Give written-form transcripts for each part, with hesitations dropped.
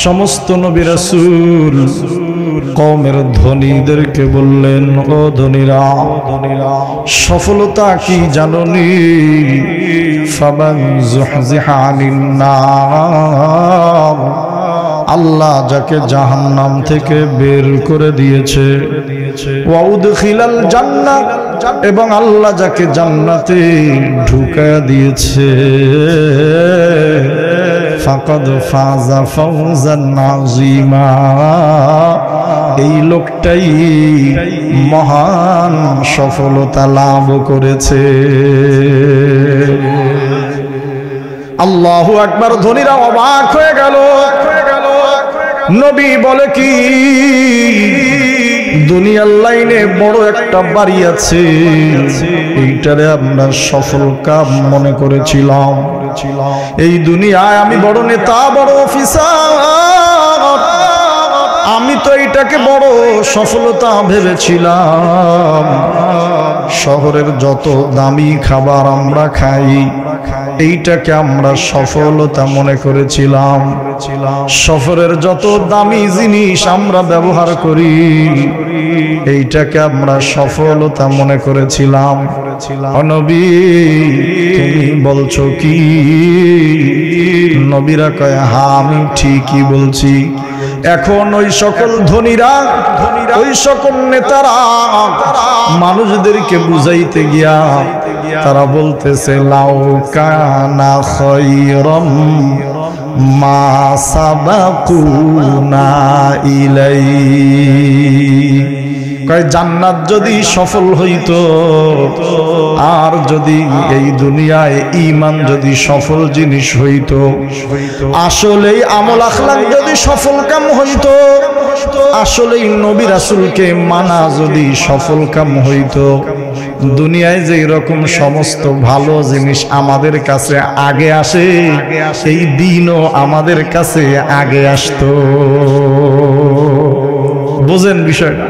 সমস্ত নবী রাসূল কওমের ধনীদেরকে বললেন, ও ধনীরা, সফলতা কি জানোনি? ফামান যুহজিহা আনিন নার, আল্লাহ যাকে জাহান্নাম থেকে বের করে দিয়েছে, ওয়া উদখিলাল জান্নাহ, এবং আল্লাহ যাকে জান্নাতে ঢুকায়া দিয়েছে, ফাকাদ ফাযা ফাওজান আযীমা, এই লোকটাই মহান সফলতা লাভ করেছে। আল্লাহু আকবার। ধনীরা অবাক হয়ে গেল। নবী বলে কি, দুনিয়ার লাইনে বড় একটা বাড়ি আছে, এইটারে আমরা সফল কাম মনে করেছিলাম। এই দুনিয়ায় আমি বড় নেতা, বড় অফিসার, আমি তো এইটাকে বড় সফলতা ভেবেছিলাম। শহরের যত দামি খাবার আমরা খাই, এইটাকে আমরা সফলতা মনে করেছিলাম। শহরের যত দামি জিনিস আমরা ব্যবহার করি, এইটাকে আমরা সফলতা মনে করেছিলাম। নবী তুমি বলছো কি? নবীরা কয়, হ্যাঁ আমি ঠিকই বলছি। এখন ওই সকল ধনীরা, ওই সকল নেতারা মানুষদেরকে বুঝাইতে গিয়া তারা বলতেছে, লাউ কানা খায়রাম মা সাবাকুনা ইলাইহি, কয় জান্নাত যদি সফল হইতো, আর যদি এই দুনিয়ায় ঈমান যদি সফল জিনিস হইতো, আসলেই আমল আখলাক যদি সফল কাম হইতো, আসলেই নবী রাসূলকে মানা যদি সফল কাম হইতো, দুনিয়ায় যে এরকম সমস্ত ভালো জিনিস আমাদের কাছে আগে আসে, সেই দিনও আমাদের কাছে আগে আসতো। বুঝেন বিষয়টা?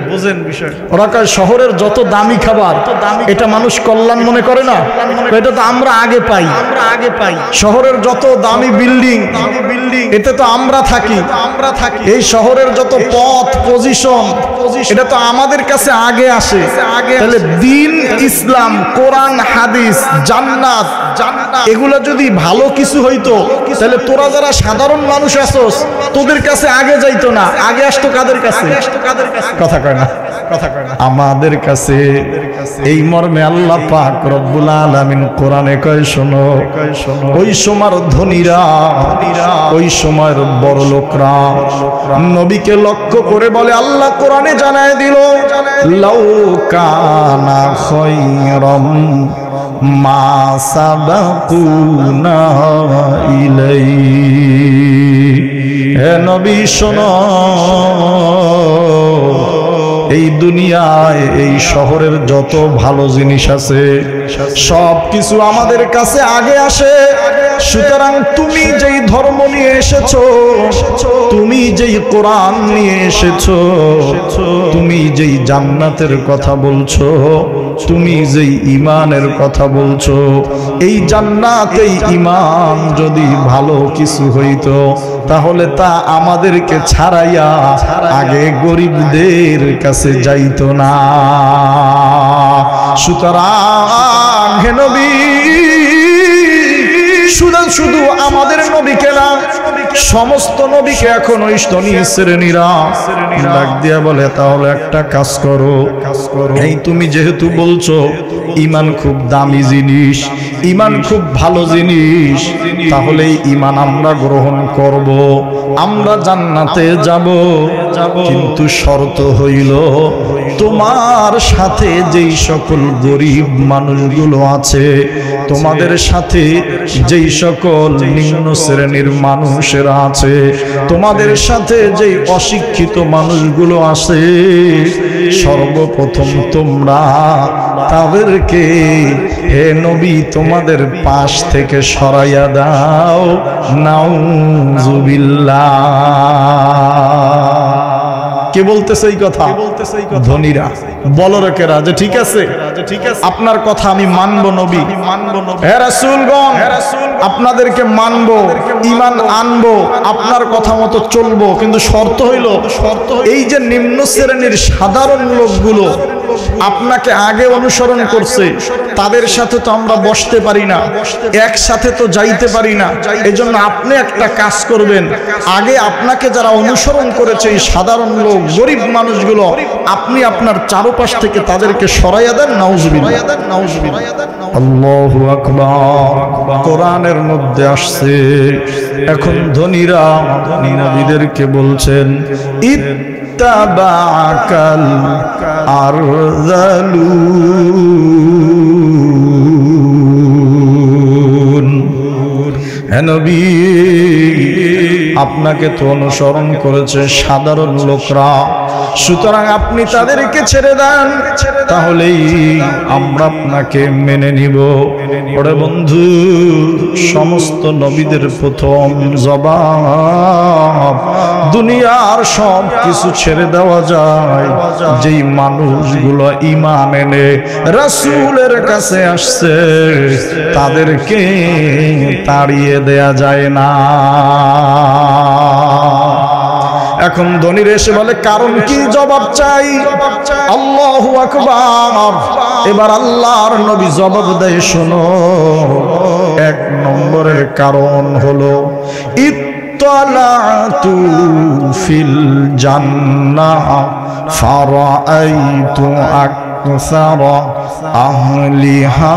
ওরা কয় শহরের যত দামি খাবার, এটা মানুষ কল্যাণ মনে করে না, এটা তো আমরা আগে পাই। শহরের যত দামি বিল্ডিং, এতে তো আমরা থাকি। এই শহরের যত পথ, পজিশন, এটা তো আমাদের কাছে আগে আসে। তাহলে দিন, ইসলাম, কোরআন, হাদিস, জান্নাত, এগুলো যদি ভালো কিছু হইতো, তাহলে তোরা যারা সাধারণ মানুষ আছোস, তোদের কাছে আগে যাইতো না, আগে আসতো কাদের কাছে? কথা কয় না, আমাদের কাছে। এই মর্মে আল্লাহ পাক রব্বুল আলামিন কোরআনে কয়, শোনো, ওই সময়ের ধনীরা, ওই সময়ের বড় লোকরা নবীকে লক্ষ্য করে বলে, আল্লাহ কোরআনে জানায় দিল, লাউ কানা খায়রাম মা সাবাকুনা ইলাইহি, হে নবী শোনো, এই দুনিয়ায় এই শহরের যত ভালো জিনিস আছে সব কিছু আমাদের কাছে আগে আসে। সুতরাং তুমি যেই ধর্ম নিয়ে এসেছো, তুমি যেই কোরআন নিয়ে এসেছো, তুমি যেই জান্নাতের কথা বলছো, তুমি যেই ঈমানের কথা বলছো, এই জান্নাত, এই ঈমান যদি ভালো কিছু হইতো, তাহলে তা আমাদেরকে ছাড়াইয়া আগে গরিবদের কাছে যাইতো না। সুতরাং হে নবী, শুধু আমাদের নবীকে না, সমস্ত নবীকে এখন ওই স্তনী শ্রেণীরা ডাক দিয়া বলে, তাহলে একটা কাজ করো, এই তুমি যেহেতু বলছো ঈমান খুব দামি জিনিস, ঈমান খুব ভালো জিনিস, তাহলে ঈমান আমরা গ্রহণ করব, আমরা জান্নাতে যাব। কিন্তু শর্ত হইল, তোমার সাথে যেই সকল গরিব মানুষগুলো আছে, তোমাদের সাথে যেই সকল নিম্ন শ্রেণীর মানুষেরা আছে, তোমাদের সাথে যেই অশিক্ষিত মানুষগুলো আছে, সর্বপ্রথম তোমরা তাদেরকে, হে নবী, তোমাদের পাশ থেকে সরাইয়া দাও। নাউযুবিল্লাহ। কে বলতেছে এই কথা? ধনীরা, বড়লোকেরা, যে ঠিক আছে, আপনার কথা আমি মানব নবী। হে রাসূলগণ, আপনাদেরকে মানবো, ঈমান আনবো, আপনার কথা মতো চলবো, কিন্তু শর্ত হইল এই যে নিম্ন শ্রেণীর সাধারণ লোকগুলো আপনাকে আগে অনুসরণ করছে, তাদের সাথে তো আমরা বসতে পারি না, একসাথে তো যাইতে পারি না। এজন্য আপনি একটা কাজ করবেন, আগে আপনাকে যারা অনুসরণ করেছে এই সাধারণ লোক, গরিব মানুষগুলো, আপনি আপনার চারপাশ থেকে তাদেরকে সরাইয়া দেন। নাউজুবিল্লাহ। আল্লাহু আকবার। কোরআনের মধ্যে আসছে, এখন ধনীরা নবীদেরকে বলছেন ইত্তাবাআকাল আরযালুন। হে নবী, আপনাকে তো অনুসরণ করেছে সাধারণ লোকরা, সুতরাং আপনি তাদেরকে ছেড়ে দেন, তাহলেই আমরা আপনাকে মেনে নিব। ওরে বন্ধু, সমস্ত নবীদের প্রথম জবাব, দুনিয়ার সব কিছু ছেড়ে দেওয়া যায় যেই মানুষগুলো ঈমান এনে রাসূলের কাছে আসছে, তাদেরকে তাড়িয়ে দেয়া যায় না। এখন ধনীর এসে বলে কারণ কি, জবাব চাই। আল্লাহু আকবার। এবার আল্লাহর নবী জবাব দেয়, শোনো, এক নম্বরের কারণ হলো ইত্তালাতু ফিল জান্নাহ ফারাআইতু আকসারা আহলিহা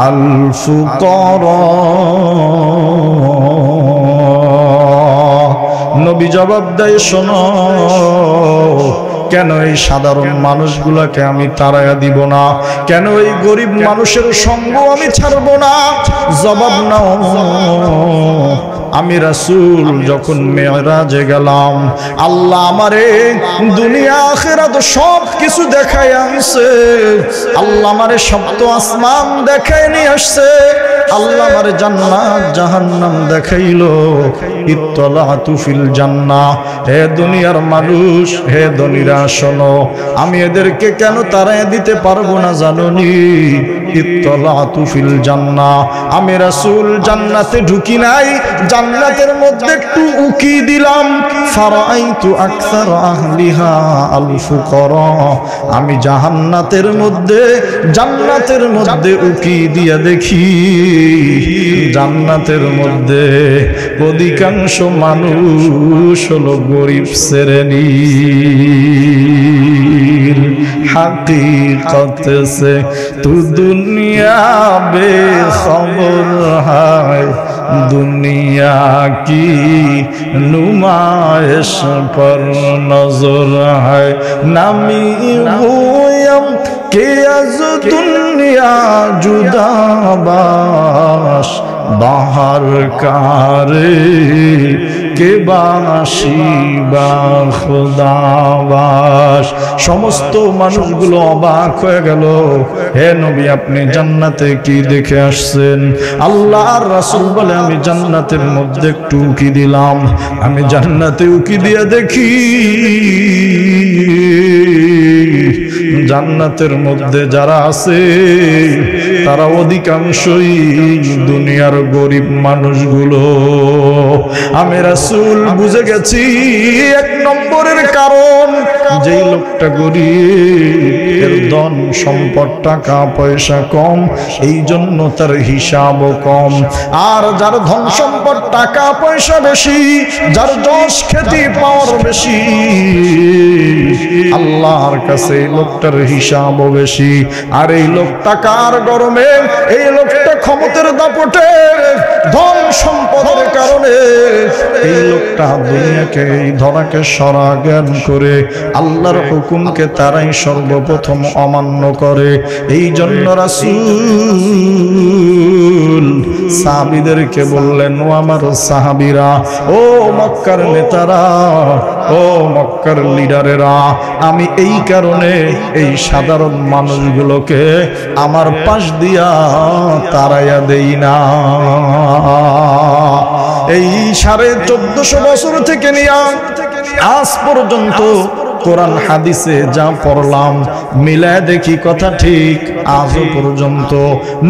আল ফুকারা। নবী জবাব দেয়, শোনো, কেন এই সাধারণ মানুষগুলোকে আমি তাড়াইয়া দিব না, কেন এই গরিব মানুষের সঙ্গ আমি ছাড়বো না? জবাব নাও, আমি রাসূল যখন মেরাজে গেলাম, আল্লাহ আমারে দুনিয়া আখিরাত সব কিছু দেখাই আনছে। আল্লাহ আমারে সপ্ত আসমান দেখাই নিয়ে আসছে। আল্লাহ আমারে জান্নাত জাহান্নাম দেখাইলো। ইত্তালাতু ফিল জান্নাহ। হে দুনিয়ার মানুষ, হে ধনীরা, শোনো, আমি এদেরকে কেন তাড়াইয়া দিতে পারবো না জানোনি? ইত্তালাতু ফিল জান্নাহ। আমি রাসূল জান্নাতে ঢুকি নাই, জান্নাতের মধ্যে একটু উকি দিলাম। ফারাআইতু আকসার আহলিহা আল ফুকারা। আমি জান্নাতের মধ্যে উকি দিয়া দেখি, জান্নাতের মধ্যে অধিকাংশ মানুষ হলো গরিব শ্রেণীর। হাকিকত সে তু দুনিয়া বেখবর হায়, দুনিয়া কি নুমাইশ পর নজর হায়। নামি হুয়াম কে আজ দুনিয়া জুদাবাস, বাহার কারে কে বাসি বা খুদাবাস। সমস্ত মানুষগুলো অবাক হয়ে গেল, হে নবী, আপনি জান্নাতে কি দেখে আসছেন? আল্লাহর রাসূল বলে, আমি জান্নাতের মধ্যে একটু উকি দিলাম। আমি জান্নাতে উকি দিয়ে দেখি, জান্নাতের মধ্যে যারা আছে তারা অধিকাংশই দুনিয়ার গরিব মানুষগুলো। আমি রাসূল বুঝে গেছি এক নম্বরের কারণ, যেই লোকটা গরিব, এর ধন সম্পদ টাকা পয়সা কম, এই জন্য তার হিসাবও কম। আর যার ধন সম্পদ টাকা পয়সা বেশি, যার যশ খ্যাতি পাওয়ার বেশি, আল্লাহর কাছে এই লোকটার হিসাবও বেশি। আর এই লোক টাকার গরমে, এই লোকটা ক্ষমতার দাপটে, ধন সম্পদের কারণে এই লোকটা দুনিয়াকে, এই ধরাকে সরা জ্ঞান করে আল্লাহর হুকুমকে তারাই সর্বপ্রথম অমান্য করে। এই জন্য রাসূল সাহাবীদেরকে বললেন, ও আমার সাহাবীরা, ও মক্কার নেতারা, ও মক্কার লিডারেরা, আমি এই কারণে এই সাধারণ মানুষগুলোকে আমার পাশ দিয়া তাড়াইয়া দেই না। এই 1450 বছর থেকে নিয়ে আজ পর্যন্ত কোরআন হাদিসে যা পড়লাম মিলায় দেখি কথা ঠিক, আজও পর্যন্ত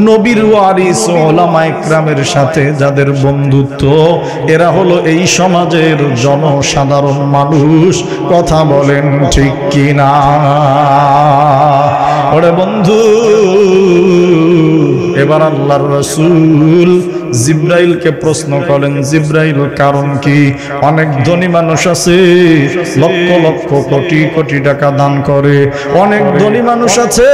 নবীর ওয়ারিস উলামায়ে কেরামের সাথে যাদের বন্ধুত্ব, এরা হলো এই সমাজের জনসাধারণ মানুষ। কথা বলেন ঠিক কিনা? ওরে বন্ধু, এবার আল্লাহর রাসূল জিব্রাইলকে প্রশ্ন করেন, জিব্রাইল কারণ কি? অনেক ধনী মানুষ আছে লক্ষ লক্ষ কোটি কোটি টাকা দান করে, অনেক ধনী মানুষ আছে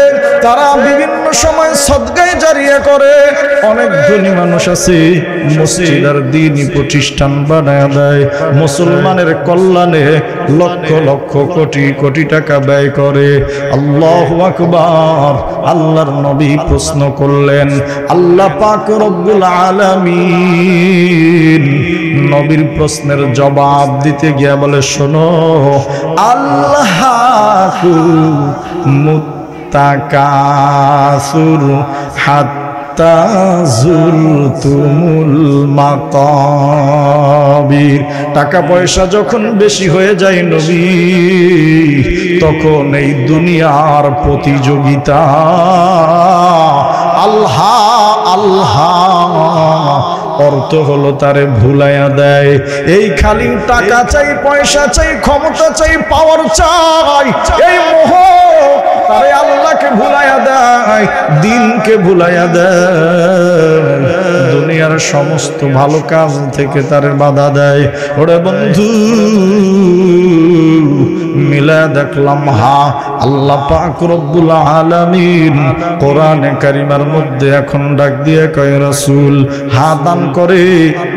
তারা বিভিন্ন সময় সদকায়ে জারিয়া করে, অনেক ধনী মানুষ আছে মসজিদ আর দ্বীনি প্রতিষ্ঠান বানায় দেয়, মুসলমানের কল্যাণে লক্ষ লক্ষ কোটি কোটি টাকা ব্যয় করে। আল্লাহু আকবার। আল্লাহর নবী প্রশ্ন করলেন, আল্লাহ পাক রব্বুল আলামিন নবীর প্রশ্নের জবাব দিতে গিয়ে বলে, শোনো, আল্লাহু মুত্তাকাসুর হাত্তা যুরতুমুল মাকাবির। টাকা পয়সা যখন বেশি হয়ে যায় নবী, তখন এই দুনিয়ার প্রতিযোগিতা আল্লাহ আল্লাহ অর্থ হলো তারে ভুলাইয়া দেয়। এই খালি টাকা চাই, পয়সা চাই, ক্ষমতা চাই, পাওয়ার চাই, এই মোহ তারে আল্লাহকে ভুলাইয়া দেয়, দিনকে ভুলাইয়া দেয়, দুনিয়ার সমস্ত ভালো কাজ থেকে তারে বাধা দেয়। ওরে বন্ধু, মিলা দেখলাম, হা আল্লাহ পাক রব্বুল আলামিন কোরআনে কারিমার মধ্যে এখন ডাক দিয়ে কয়, রাসূল হা দান করে,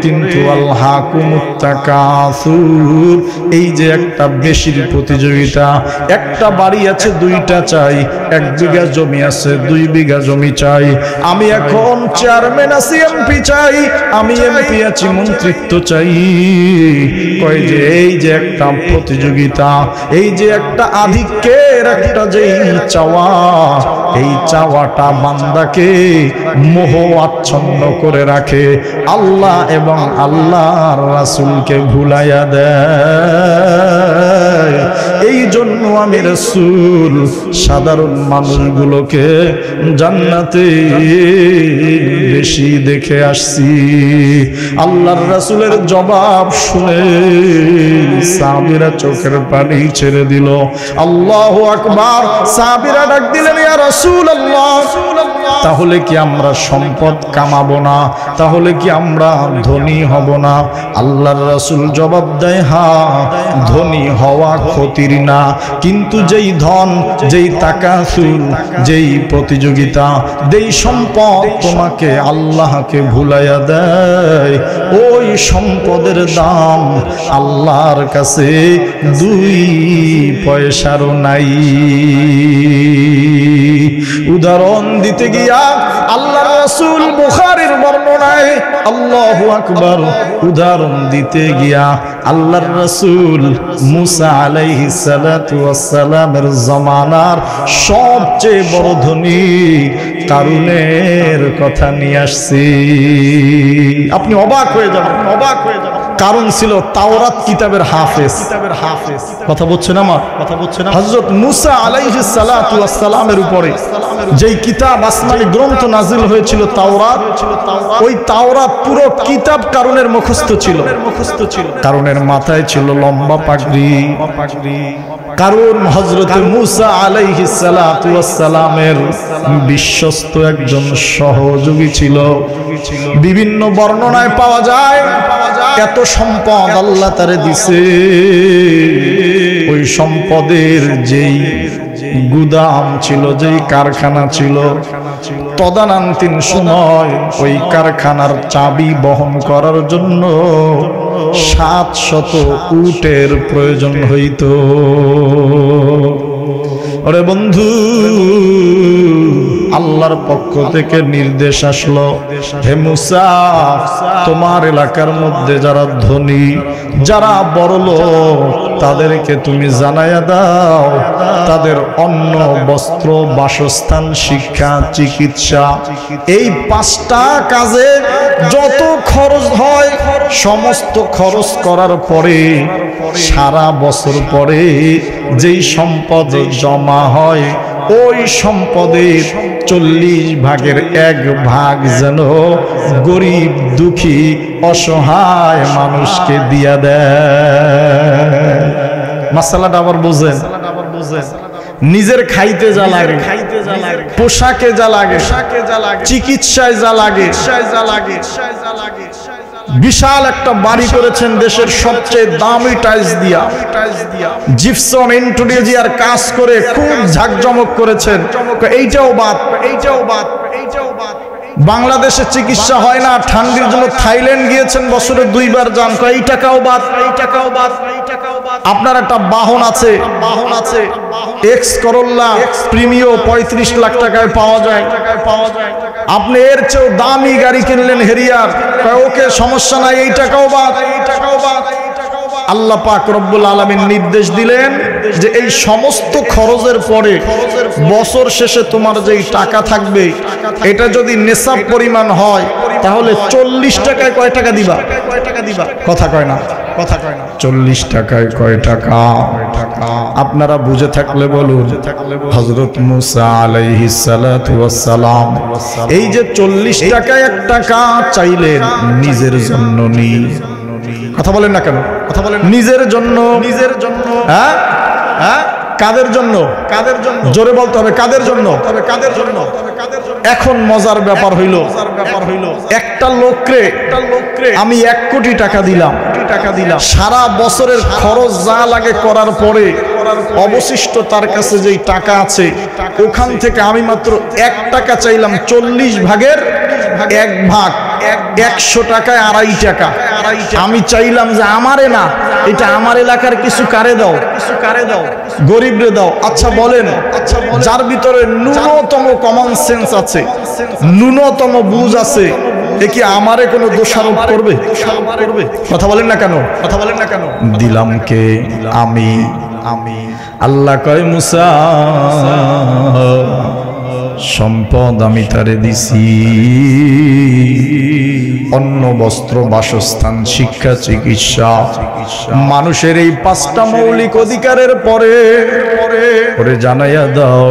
কিন্তু আল্লাহকুমুত তাকাসুর, এই যে একটা বেশির প্রতিযোগিতা, একটা বাড়ি আছে দুইটা চাই, 1 বিঘা জমি আছে 2 বিঘা জমি চাই, আমি এখন চেয়ারম্যান আছি এমপি চাই, আমি এমপি আছি মন্ত্রিত্ব চাই। কয় যে এই যে একটা প্রতিযোগিতা, এই যে একটা আধিক্যের একটা যে চাওয়া, এই চাওয়াটা বান্দাকে মোহ আচ্ছন্ন করে রাখে, আল্লাহ এবং আল্লাহর রাসূলকে ভুলাইয়া দেয়। এই জন্য আমি রাসূল সাধারণ মানুষগুলোকে জান্নাতে বেশি দেখে আসছি। আল্লাহর রাসূলের জবাব শুনে সাহাবীরা চোখের পানি ছেড়ে দিল। আল্লাহু আকবার। সাহাবীরা ডাক দিলেন, ইয়া রাসূলুল্লাহ, তাহলে কি আমরা সম্পদ কামাবো না? তাহলে কি আমরা ধনী হব না? আল্লাহর রাসূল জবাব দেয়, হ্যাঁ, ধনী হওয়া ক্ষতির না, কিন্তু যেই ধন, যেই তাকাসুর, যেই প্রতিযোগিতা, যেই সম্পদ তোমাকে আল্লাহকে ভুলাইয়া দেয়, ওই সম্পদের দাম আল্লাহর কাছে 2 পয়সারও নাই। উদাহরণ দিতে গিয়া আল্লাহর রাসূল বুখারীর বর্ণনায়, আল্লাহু আকবার, উদাহরণ দিতে গিয়া আল্লাহর রাসূল মুসা আলাইহিস সালাতু ওয়াস সালামের জামানার সবচেয়ে বড় ধনী কারুনের কথা নিয়ে আসছি। আপনি অবাক হয়ে যাবেন, অবাক হয়ে যাবেন। কারণ ছিল তাওরাত কিতাবের হাফেজ। কথা বলছেন আমার? কথা বলছেন। হযরত মুসা আলাইহিস সালাতু ওয়াস সালামের উপরে যেই কিতাব আসমানি গ্রন্থ নাজিল হয়েছিল তাওরাত, ওই তাওরাত পুরো কিতাব কারুনের মুখস্থ ছিল। কারুনের মাথায় ছিল লম্বা পাগড়ি। কারণ হযরত মুসা আলাইহিস সালাতু ওয়াস সালামের বিশ্বস্ত একজন সহযোগী ছিল। বিভিন্ন বর্ণনায় পাওয়া যায় এত সম্পদ আল্লাহ তারে দিছে, ওই সম্পদের যেই গুদাম ছিল, যেই কারখানা ছিল, তদানীন্তন সময় ওই কারখানার চাবি বহন করার জন্য 700 উটের প্রয়োজন হইত। ওরে বন্ধু, আল্লাহর পক্ষ থেকে নির্দেশ আসলো, হে মুসা, তোমার এলাকার মধ্যে যারা ধনী, যারা বড়লোক, তাদেরকে তুমি জানাইয়া দাও, তাদের অন্ন, বস্ত্র, বাসস্থান, শিক্ষা, চিকিৎসা, এই 5টা কাজে যত খরচ হয় সমস্ত খরচ করার পরে সারা বছর পরে যেই সম্পদ জমা হয় ওই সম্পদের 40 ভাগের 1 ভাগ যেন গরিব দুঃখী অসহায় মানুষকে দিয়া দেয়। মাসালাটা আবার বুঝেন। নিজের খাইতে যা লাগে, পোশাকে যা লাগে, চিকিৎসায় যা লাগে, বিশাল একটা বাড়ি করেছেন দেশের সবচেয়ে দামি টাইলস দিয়া, জিপসন ইন্টেরিয়র কাজ করে খুব ঝাঁকজমক করেছেন। এইটাও বাদ, এইটাও বাদ, এইটাও বাদ। বাংলাদেশে চিকিৎসা হয় না, ঠান্ডির জন্য থাইল্যান্ড গিয়েছেন, বছরে 2 বার যান, এই টাকাও বাদ, এই টাকাও বাদ, এই টাকাও বাদ। আপনার একটা বাহন আছে, বাহন আছে এক্স করোলা প্রিমিও 35 লাখ টাকায় পাওয়া যায়, পাওয়া যায়। আপনি এর চেয়েও দামি গাড়ি কিনলেন হেরিয়ার, ওকে সমস্যা নাই, এই টাকাও বাদ, এই টাকাও বাদ। আল্লাহ পাক রব্বুল আলামিন নির্দেশ দিলেন যে এই সমস্ত খরচের পরে বছর শেষে তোমার যেই টাকা থাকবে এটা যদি নেশাব পরিমাণ হয় তাহলে 40 টাকায় কয় টাকা দিবা? কথা কয় না, কথা কয় না। 40 টাকায় কয় টাকা? আপনারা বুঝে থাকলে বলুন। হযরত মুসা আলাইহিস সালাতু ওয়াস সালাম এই যে 40 টাকায় 1 টাকা চাইলেন নিজের জন্য নি। কথা বলেন না কেন? কথা বলেন নিজের জন্য, নিজের জন্য। হ্যাঁ হ্যাঁ, কাদের জন্য? কাদের জন্য? জোরে বলতে হবে, কাদের জন্য? তবে কাদের জন্য? এখন মজার ব্যাপার হইল, একটা লোকরে আমি 1 কোটি টাকা দিলাম, সারা বছরের খরচ যা লাগে করার পরে অবশিষ্ট তার কাছে যেই টাকা আছে ওখান থেকে আমি মাত্র 1 টাকা চাইলাম, 40 ভাগের 1 ভাগ, 100 টাকায় 2.5 টাকা আমি চাইলাম যে আমারে না, এটা আমার এলাকার কিছু কারে দাও, কিছু কারে দাও, গরিবরে দাও। আচ্ছা বলেন, যার ভিতরে ন্যূনতম কমন সেন্স আছে, ন্যূনতম বুঝ আছে, এ কি আমারে কোনো দোষারোপ করবে? কথা বলেন না কেন? কথা বলেন না কেন? দিলাম কে? আমি। আমি। আল্লাহ কয় মুসা সম্পদ আমি তারে দিছি, অন্ন বস্ত্র বাসস্থান শিক্ষা চিকিৎসা মানুষের এই 5টা মৌলিক অধিকারের পরে পরে জানাইয়া দাও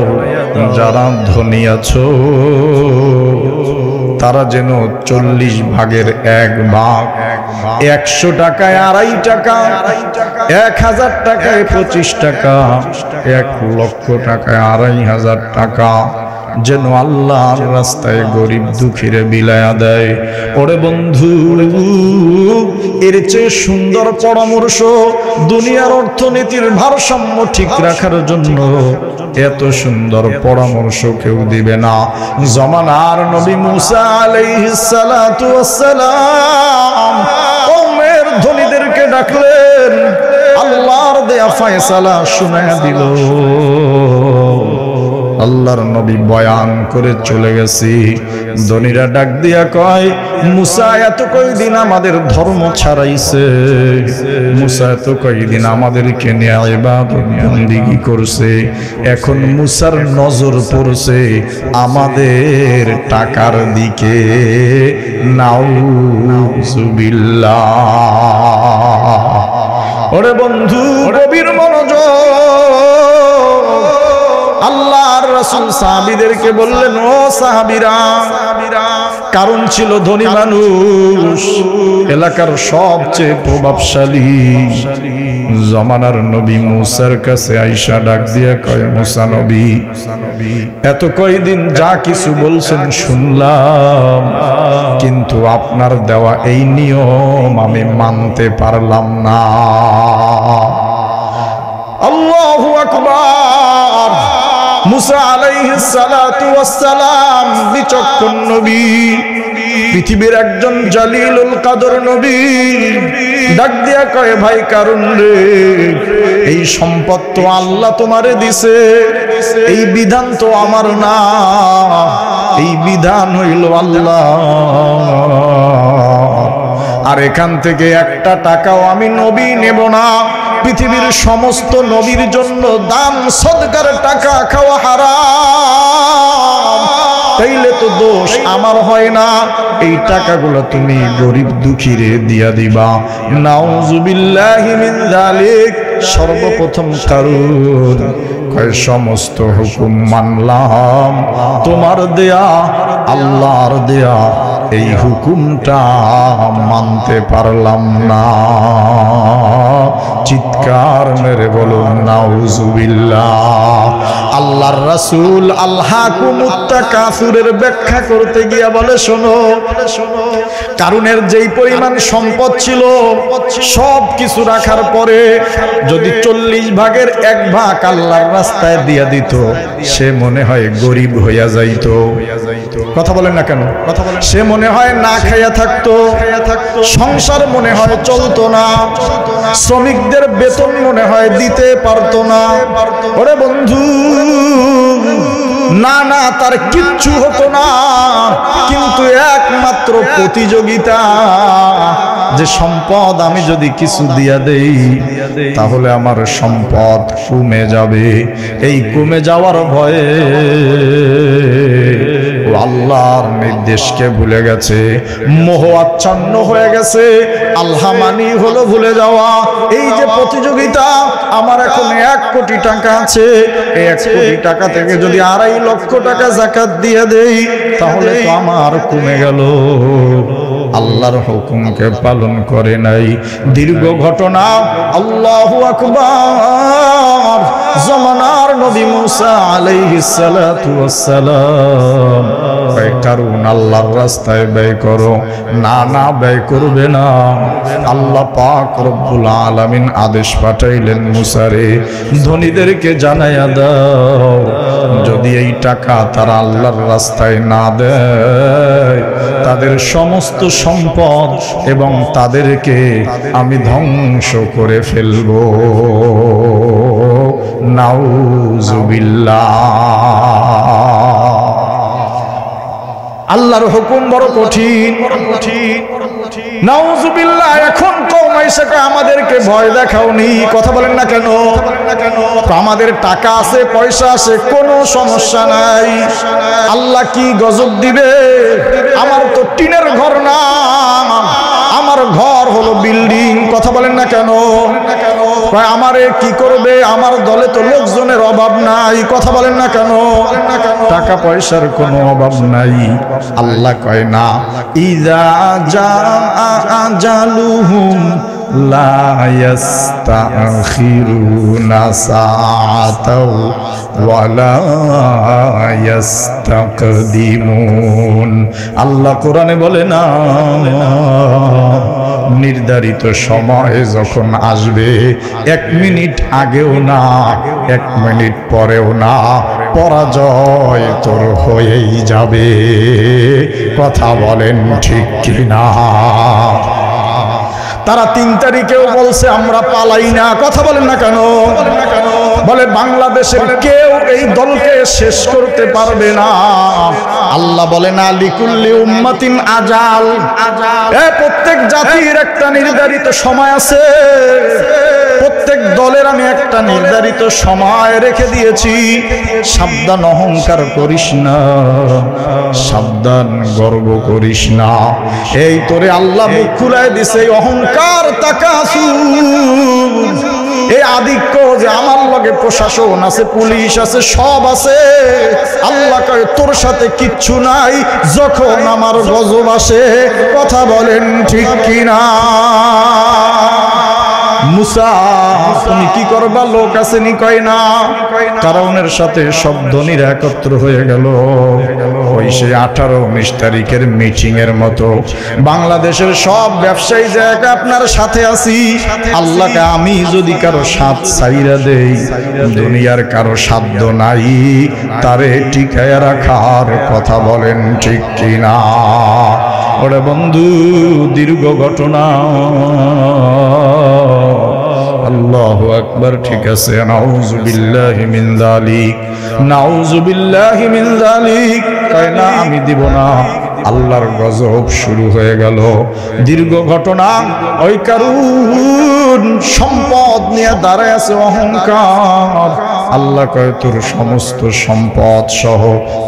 যারা ধনী আছো তারা যেন 40 ভাগের 1 ভাগ, 100 টাকায় 2.5 টাকা, 1000 টাকায় 25 টাকা, 1 লক্ষ টাকায় 2500 টাকা যেন আল্লাহর রাস্তায় গরিব দুঃখীরে বিলায়া দেয়। ওরে বন্ধু, এর চেয়ে সুন্দর পরামর্শ দুনিয়ার অর্থনীতির ভারসাম্য ঠিক রাখার জন্য এত সুন্দর পরামর্শ কেউ দিবে না। জমানার নবী মুসা আলাইহিস সালাতু ওয়াস সালাম কওমের ধনীদেরকে ডাকলেন, আল্লাহর দেয়া ফয়সালা শুনায়া দিল। আল্লাহর নবী বয়ান করে চলে গেছি। ধনীরা ডাক দিয়া কয়, মুসা এত কয়দিন আমাদের ধর্ম ছাড়াইছে, মুসা এত কয়দিন আমাদেরকে নিয়ে ইবাদত বন্দেগী করছে, এখন মুসার নজর পড়ছে আমাদের টাকার দিকে। নাউযুবিল্লাহ। ওরে বন্ধু, গভীর মনোযোগ। আল্লাহর রাসূল সাহাবীদেরকে বললেন, ও সাহাবীরা, কারণ ছিল ধনী মানুষ, এলাকার সবচেয়ে প্রভাবশালী। জমানার নবী মুসার কাছে আয়েশা ডাক দিয়ে কয়, মুসা নবী এত কয়দিন যা কিছু বলছেন শুনলাম, কিন্তু আপনার দেওয়া এই নিয়ম আমি মানতে পারলাম না। আল্লাহু আকবার। মুসা আলাইহিস সালাতু ওয়াস সালাম বিচক্ষণ নবী, পৃথিবীর একজন জালিলুল কদর নবী। ডাক দিয়া কয়, ভাই কারণ রে, এই সম্পদ তো আল্লাহ তোমারে দিছে, এই বিধান তো আমার না, এই বিধান হইল আল্লাহ। আর এখান থেকে 1টা টাকাও আমি নবী নেব না। পৃথিবীর সমস্ত নবীর জন্য দান সদকার টাকা খাওয়া হারাম। তাইলে তো দোষ আমার হয় না, এই টাকাগুলো তুমি গরিব দুঃখীরে দিয়া দিবা। নাউজুবিল্লাহি মিন যালিক। সর্বপ্রথম কারণ কয় সমস্ত হুকুম মানলাম, তোমার দেয়া আল্লাহর দেয়া এই হুকুমটা মানতে পারলাম না। চিৎকার মেরে বলুন নাউজুবিল্লাহ। আল্লাহর রাসূল আল হাকুমুত তাকাসুরের ব্যাখ্যা করতে গিয়া বলে, শোনো, কারুনের যেই পরিমাণ সম্পদ ছিল সব কিছু রাখার পরে যদি 40 ভাগের 1 ভাগ আল্লাহর রাস্তায় দিয়া দিত, সে মনে হয় গরিব হইয়া যাইত। কথা বলেন না কেন? সে মনে হয় না খাইয়া থাকতো, সংসার মনে হয় চলতো না, শ্রমিকদের বেতন মনে হয় দিতে পারতো না। ওরে বন্ধু, না না, তার কিচ্ছু হতো না, কিন্তু একমাত্র প্রতিযোগিতা যে সম্পদ আমি যদি কিছু দিয়া দেই তাহলে আমার সম্পদ কমে যাবে। এই কমে যাওয়ার ভয়ে আল্লাহর নির্দেশকে ভুলে গেছে, মোহ আচ্ছন্ন হয়ে গেছে। আল্লাহ মানি হলো ভুলে যাওয়া। এই যে প্রতিযোগিতা, আমার এখন 1 কোটি টাকা আছে, এই 1 কোটি টাকা থেকে যদি 2.5 লক্ষ টাকা যাকাত দিয়ে দেই তাহলে তো আমার কমে গেল। আল্লাহর হুকুমকে পালন করে নাই। দীর্ঘ ঘটনা। আল্লাহু আকবার। জামানার নবী মুসা আলাইহিস সালাতু ওয়াস সালাম কারণ আল্লাহর রাস্তায় ব্যয় করো। না না, ব্যয় করবে না। আল্লাহ পাক রব্বুল আলামিন আদেশ পাঠাইলেন, মুসারে ধনীদেরকে জানাইয়া দাও, যদি এই টাকা তারা আল্লাহর রাস্তায় না দেয় তাদের সমস্ত সম্পদ এবং তাদেরকে আমি ধ্বংস করে ফেলব। নাউজুবিল্লাহ। আল্লাহর হুকুম বড় কঠিন। নাউজুবিল্লাহ। এখন কওম আইসা আমাদেরকে ভয় দেখাওনি। কথা বলেন না কেন? আমাদের টাকা আছে, পয়সা আছে, কোনো সমস্যা নাই। আল্লাহ কি গজব দিবে? আমার তো টিনের ঘর না, আমার ঘর হলো বিল্ডিং। কথা বলেন না কেন? আমারে কি করবে? আমার দলে তো লোকজনের অভাব নাই। কথা বলেন না কেন? টাকা পয়সার কোনো অভাব নাই। আল্লাহ কয় না, ইযা জাআ আজালুহুম লা ইস্তাখিরুনা সাআতাও ওয়া লা ইস্তাকদিমুন। আল্লাহ কোরআনে বলে না, নির্ধারিত সময় যখন আসবে 1 মিনিট আগেও না, 1 মিনিট পরেও না, পরাজয় তোর হয়েই যাবে। কথা বলেন ঠিক কিনা? তারা 3 তারিখেও বলছে আমরা পালাই না। কথা বলেন না কেন? বলে বাংলাদেশের কেউ এই দলকে শেষ করতে পারবে না। আল্লাহ বলে না, লিকুল্লি উম্মাতিন আজাল। প্রত্যেক জাতির একটা নির্ধারিত সময় আছে, প্রত্যেক দলের আমি একটা নির্ধারিত সময় রেখে দিয়েছি। সাবধান, অহংকার করিস না, সাবধান, গর্ব করিস না। এই তোরে আল্লাহ মুখ খুলায় দিছে। অহংকার, তাকাসুর, এই আধিক্য যে আমার লগে প্রশাসন আছে, পুলিশ আছে, সব আছে। আল্লাহ কয় তোর সাথে কিচ্ছু নাই যখন আমার গজব আসে। কথা বলেন ঠিক কিনা? মুসা, তুমি কি করবা? লোক আসেনি? কয় না। কারণের সাথে সব ধনীরা একত্র হয়ে গেল। ওই সে 18-19 তারিখের মিটিং এর মতো বাংলাদেশের সব ব্যবসায়ী জায়গা আপনার সাথে আছি। আল্লাহকে আমি যদি কারো সাথ ছাইরা দেই, দুনিয়ার কারো সাধ্য নাই তারে টিকায় রাখার। কথা বলেন ঠিক কিনা? ওরে বন্ধু, দীর্ঘ ঘটনা। আল্লাহু আকবার। ঠিক আছে, নাউযুবিল্লাহি মিন যালিক, নাউযুবিল্লাহি মিন যালিক। কয় না, আমি দিব না। আল্লাহর গজব শুরু হয়ে গেল। দীর্ঘ ঘটনা। ওই কারুন সম্পদ নিয়ে দাঁড়ায় আছে, অহংকার। আল্লাহ কয় তোর সমস্ত সম্পদ সহ,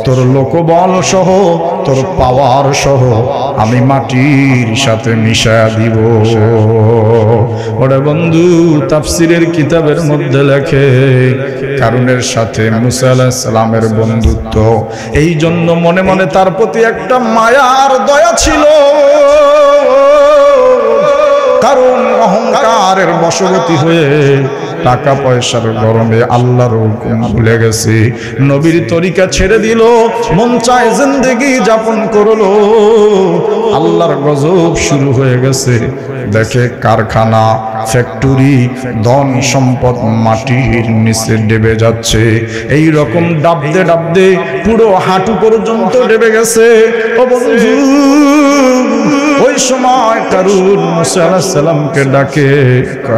তোর লোকবল সহ, তোর পাওয়ার সহ আমি মাটির সাথে মিশায়া দিব। ওরে বন্ধু, তাফসিরের কিতাবের মধ্যে লেখে কারুনের সাথে মুসা আলাইহিস সালামের বন্ধুত্ব, এই জন্য মনে মনে তার প্রতি একটা মায়ার দয়া ছিল। কারণ অহংকারের বশবর্তী হয়ে টাকা পয়সার গরমে আল্লাহর হুকুম ভুলে গেছে, নবীর তরিকা ছেড়ে দিল, মন চায় জিন্দেগি যাপন করলো। আল্লাহর গজব শুরু হয়ে গেছে। দেখে কারখানা, ফ্যাক্টরি, ধন সম্পদ মাটির নিচে ডেবে যাচ্ছে। এই রকম ডাবদে ডাবদে পুরো হাঁটু পর্যন্ত ডেবে গেছে। ও বন্ধু, ওই সময় কারুন মুসা আলাইহিস সালামকে ডাকে,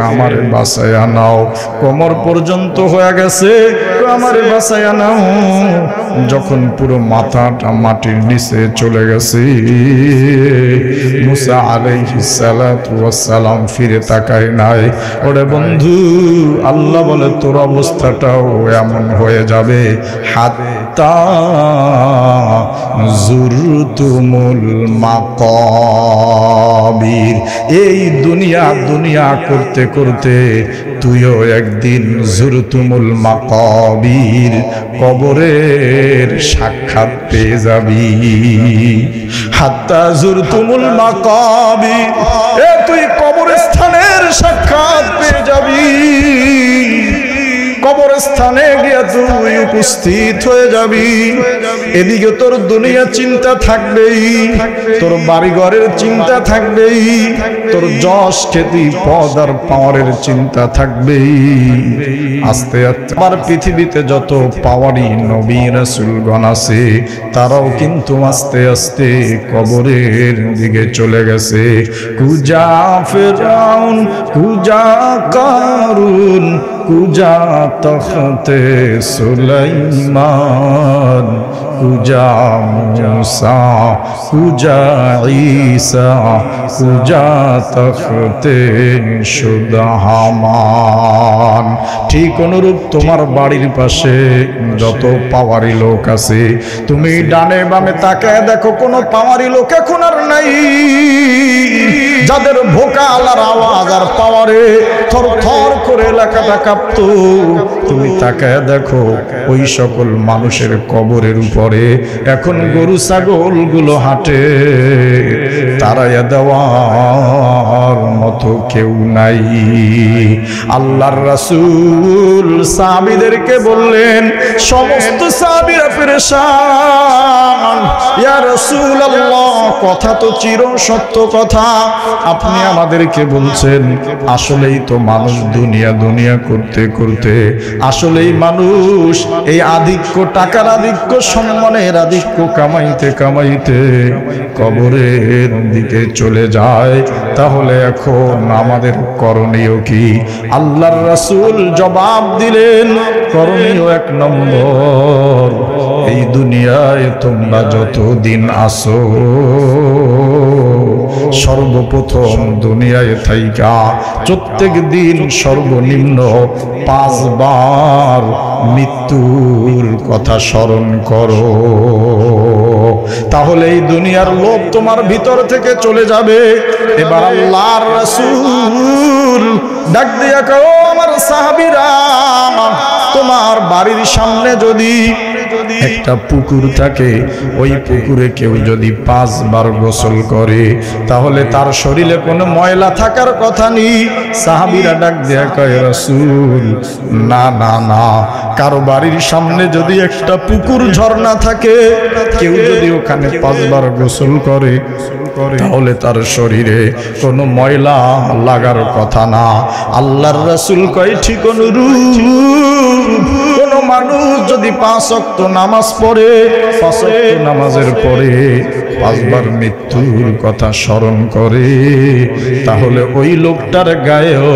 আমারে বাঁচায়া নাও, কোমর পর্যন্ত হয়ে গেছে, আমারে বাঁচায়া নাও। যখন পুরো মাথাটা মাটির নিচে চলে গেছে, মুসা আলাইহিস সালাতু ওয়াস সালাম ফিরে তাকায় নাই। ওরে বন্ধু, আল্লাহ বলে তোর অবস্থাটাও এমন হয়ে যাবে, হাত্তা যুরতুমুল মাকাবির। এই দুনিয়া দুনিয়া করতে করতে তুইও একদিন যুরতুমুল মাকাবির, কবরের সাক্ষাৎ পেয়ে যাবি। হাত্তা যুরতুমুল মাকাবির, এ তুই কবরস্থানের সাক্ষাৎ পেয়ে যাবি। কবরস্থানে গিয়ে তুই উপস্থিত হয়ে যাবি। এদিকে তোর দুনিয়া চিন্তা থাকবেই, তোর বাড়িঘরের চিন্তা থাকবেই, তোর যশ খ্যাতি পদ আর পাওয়ারের চিন্তা থাকবেই। আস্তে আস্তে আমার পৃথিবীতে যত পাওয়ারি নবী রাসূলগণ আছে, তারাও কিন্তু আস্তে আস্তে কবরের দিকে চলে গেছে। কুজা ফিরআউন, কুজা কারুন, কুজা তখতে সুলাইমান, কুজা মুসা, কুজা ঈসা, কুজা তখতে সুদহামান। ঠিক অনুরূপ তোমার বাড়ির পাশে যত পাওয়ারি লোক আছে, তুমি ডানে বামে তাকায় দেখো কোনো পাওয়ারি লোক এখন আর নাই। যাদের ভোকাল আর আওয়াজ আর পাওয়ারে থর থর করে এলাকাটা কাঁপতো, তুমি তাকায় দেখো ওই সকল মানুষের কবরের উপরে এখন গরু ছাগল গুলো হাঁটে, তারাইয়া দেওয়ার মতো কেউ নাই। আল্লাহর রাসূল সাহাবীদেরকে বললেন, সমস্ত সাহাবীরা পেরেশান, ইয়া রাসূলুল্লাহ কথা তো চির সত্য কথা, আপনি আমাদেরকে বলছেন আসলেই তো মানুষ দুনিয়া দুনিয়া করতে করতে আসলেই মানুষ এই আধিক্য, টাকার আধিক্য, সম্মানের আধিক্য কামাইতে কামাইতে কবরের দিকে চলে যায়। তাহলে এখন আমাদের করণীয় কি? আল্লাহর রাসূল জবাব দিলেন, করণীয় এক নম্বর, এই দুনিয়ায় তোমরা যতদিন আসো সর্বপ্রথম দুনিয়ায় থাইকা প্রত্যেক দিন সর্বনিম্ন 5 বার মৃত্যুর কথা স্মরণ করো। তাহলে এই দুনিয়ার লোভ তোমার ভিতর থেকে চলে যাবে। এবার আল্লাহর রাসূল ডাক দিয়া কও, আমার সাহাবীরা, তোমার বাড়ির সামনে যদি একটা পুকুর থাকে, ওই পুকুরে কেউ যদি 5 বার গোসল করে তাহলে তার শরীরে কোনো ময়লা থাকার কথা নেই। সাহাবীরা ডাক দেয়া কয়, রাসূল না না না, কারো বাড়ির সামনে যদি একটা পুকুর ঝর্ণা থাকে, কেউ যদি ওখানে 5 বার গোসল করে তাহলে তার শরীরে কোনো ময়লা লাগার কথা না। আল্লাহর রাসূল কয়, ঠিক অনুরূপ কোন মানুষ যদি 5 ওয়াক্ত নামাজ পড়ে, 5 ওয়াক্ত নামাজের পরে 5 বার মৃত্যুর কথা স্মরণ করে, তাহলে ওই লোকটার গায়েও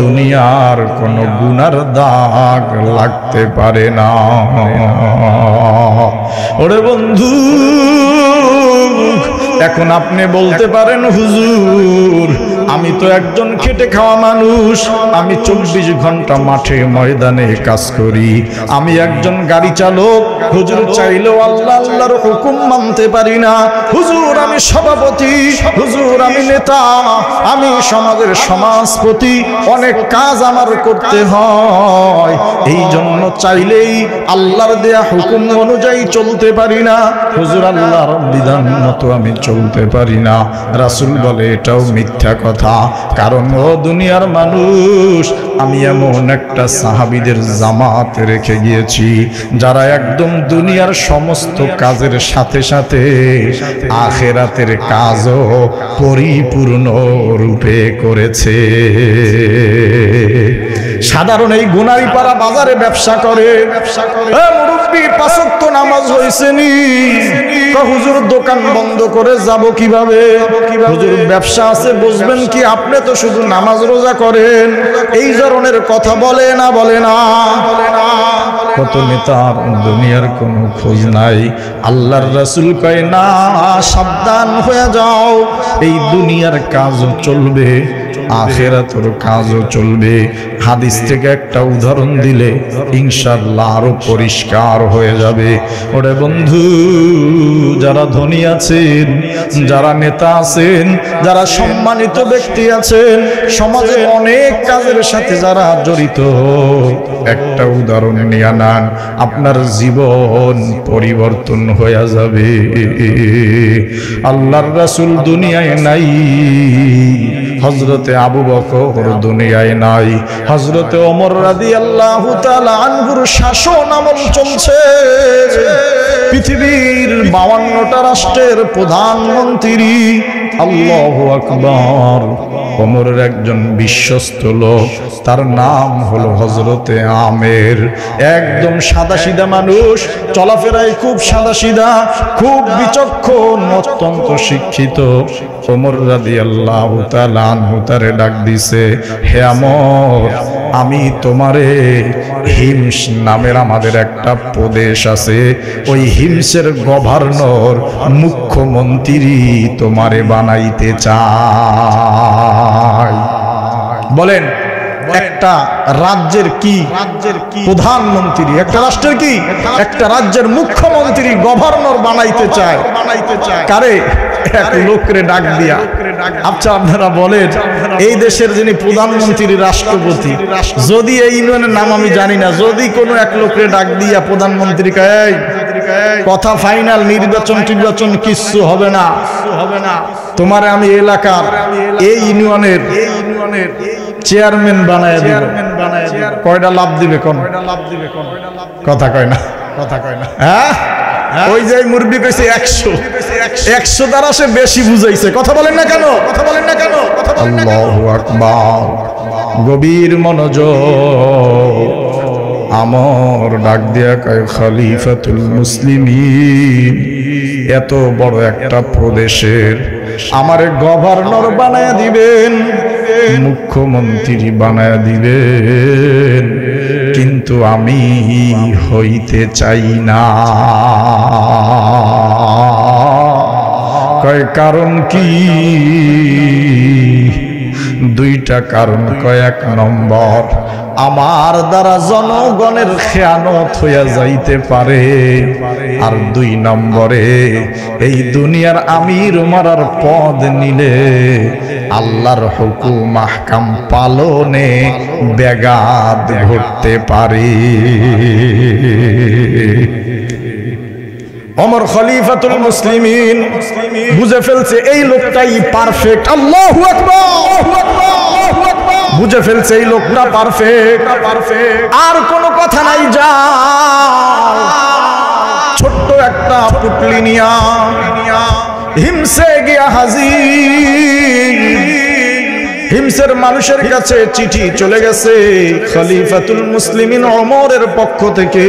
দুনিয়ার কোন গুনার দাগ লাগতে পারে না। ওরে বন্ধু, এখন আপনি বলতে পারেন হুজুর আমি তো একজন খেটে খাওয়া মানুষ, আমি 24 ঘন্টা মাঠে ময়দানে কাজ করি, আমি একজন গাড়ি চালক, হুজুর চাইলেও আল্লাহ আল্লাহর হুকুম মানতে পারি না। হুজুর আমি সভাপতি, হুজুর আমি নেতা, আমি সমাজের সমাজপতি, অনেক কাজ আমার করতে হয়, এই জন্য চাইলেই আল্লাহর দেয়া হুকুম অনুযায়ী চলতে পারি না। হুজুর আল্লাহর বিধান মতো আমি চলতে পারি না। রাসূল বলে এটাও মিথ্যা কথা, কারণ ও দুনিয়ার মানুষ, আমি এমন একটা সাহাবীদের জামাত রেখে গিয়েছি যারা একদম দুনিয়ার সমস্ত কাজের সাথে সাথে আখিরাতের কাজও পরিপূর্ণ রূপে করেছে। সাধারণ এই গুনারিপাড়া বাজারে ব্যবসা করে, মুরব্বি 5 ওয়াক্ত নামাজ হইছে নি, হুজুর দোকান বন্ধ করে যাব কিভাবে? হুজুর ব্যবসা আছে বুঝবেন কি, আপনি তো শুধু নামাজ রোজা করেন, এই ধরনের কথা বলে না। কত নেতার দুনিয়ার কোনো খোঁজ নাই। আল্লাহর রাসূল কয় না, সাবধান হয়ে যাও, এই দুনিয়ার কাজও চলবে, আখিরাতের কাজও চলবে। হাদিস থেকে একটা উদাহরণ দিলে ইনশাআল্লাহ আরো পরিষ্কার হয়ে যাবে। ওরে বন্ধু, যারা ধনী আছেন, যারা নেতা আছেন, যারা সম্মানিত ব্যক্তি আছেন, সমাজে অনেক কাজের সাথে যারা জড়িত, একটা উদাহরণ নিয়ে নেন, আপনার জীবন পরিবর্তন হয়ে যাবে। আল্লাহর রাসূল দুনিয়ায় নাই, হযরতে আবু বকর দুনিয়ায় নাই, হযরতে ওমর রাদিয়াল্লাহু তাআলা আনহুর শাসন আমল চলছে, পৃথিবীর 52টা রাষ্ট্রের প্রধানমন্ত্রী। আল্লাহু আকবার। ওমরের একজন বিশ্বস্ত লোক, তার নাম হলো হযরতে আমের, একদম সাদাসিধা মানুষ, চলাফেরায় খুব সাদাসিধা, খুব বিচক্ষণ, অত্যন্ত শিক্ষিত। ওমর রাদিয়াল্লাহু তাআলা আনহু তারে ডাক দিছে, হে আমর, আমি তোমারে হিমস নামের আমাদের একটা প্রদেশ আছে, ওই হিমসের গভর্নর, মুখ্যমন্ত্রী তোমারে বানাইতে চাই। বলেন একটা রাজ্যের কি প্রধানমন্ত্রী, একটা রাষ্ট্রের কি, একটা রাজ্যের মুখ্যমন্ত্রী, গভর্নর বানাইতে চায়। কারে? এক লোকরে ডাক দিয়া। আচ্ছা আপনারা বলেন, এই দেশের যিনি প্রধানমন্ত্রী, রাষ্ট্রপতি, যদি এই ইউনিয়নের নাম আমি জানি না, যদি কোনো এক লোকরে ডাক দিয়া প্রধানমন্ত্রী কয় কথা ফাইনাল, নির্বাচন কিচ্ছু হবে না, তোমারে আমি এলাকার এই ইউনিয়নের চেয়ারম্যান বানায় দিব, কয়টা লাভ দিবে কোন? কথা কয় না। হ্যাঁ, ওই যে মুরব্বি কইছে 100 দ্বারা সে বেশি বুঝাইছে। কথা বলেন না কেন? আল্লাহু আকবার। গভীর মনোযোগ। আমর ডাক দিয়া কয়, খলিফাতুল মুসলিমিন, এত বড় একটা প্রদেশের আমারে গভর্নর বানায়া দিবেন, মুখ্যমন্ত্রী বানায়া দিবেন, কিন্তু আমি হইতে চাই না। কয় কারণ কি? দুইটা কারণ। কয় 1 নম্বর, আমার দ্বারা জনগণের খেয়ানত হইয়া যাইতে পারে, আর 2 নম্বরে এই দুনিয়ার আমির উমারার পদ নিলে আল্লাহর হুকুম আহকাম পালনে ব্যাঘাত ঘটতে পারে। ওমর খলিফাতুল মুসলিমিন বুঝে ফেলছে এই লোকটাই পারফেক্ট। আল্লাহু আকবার। বুঝে ফেলছে এই লোকটা পারফেক্ট, আর কোনো কথা নাই। যা ছোট্ট একটা পুটলি নিয়া হিমসে গিয়া হাজির। হিমসের মানুষের কাছে চিঠি চলে গেছে, খলিফাতুল মুসলিমিন ওমরের পক্ষ থেকে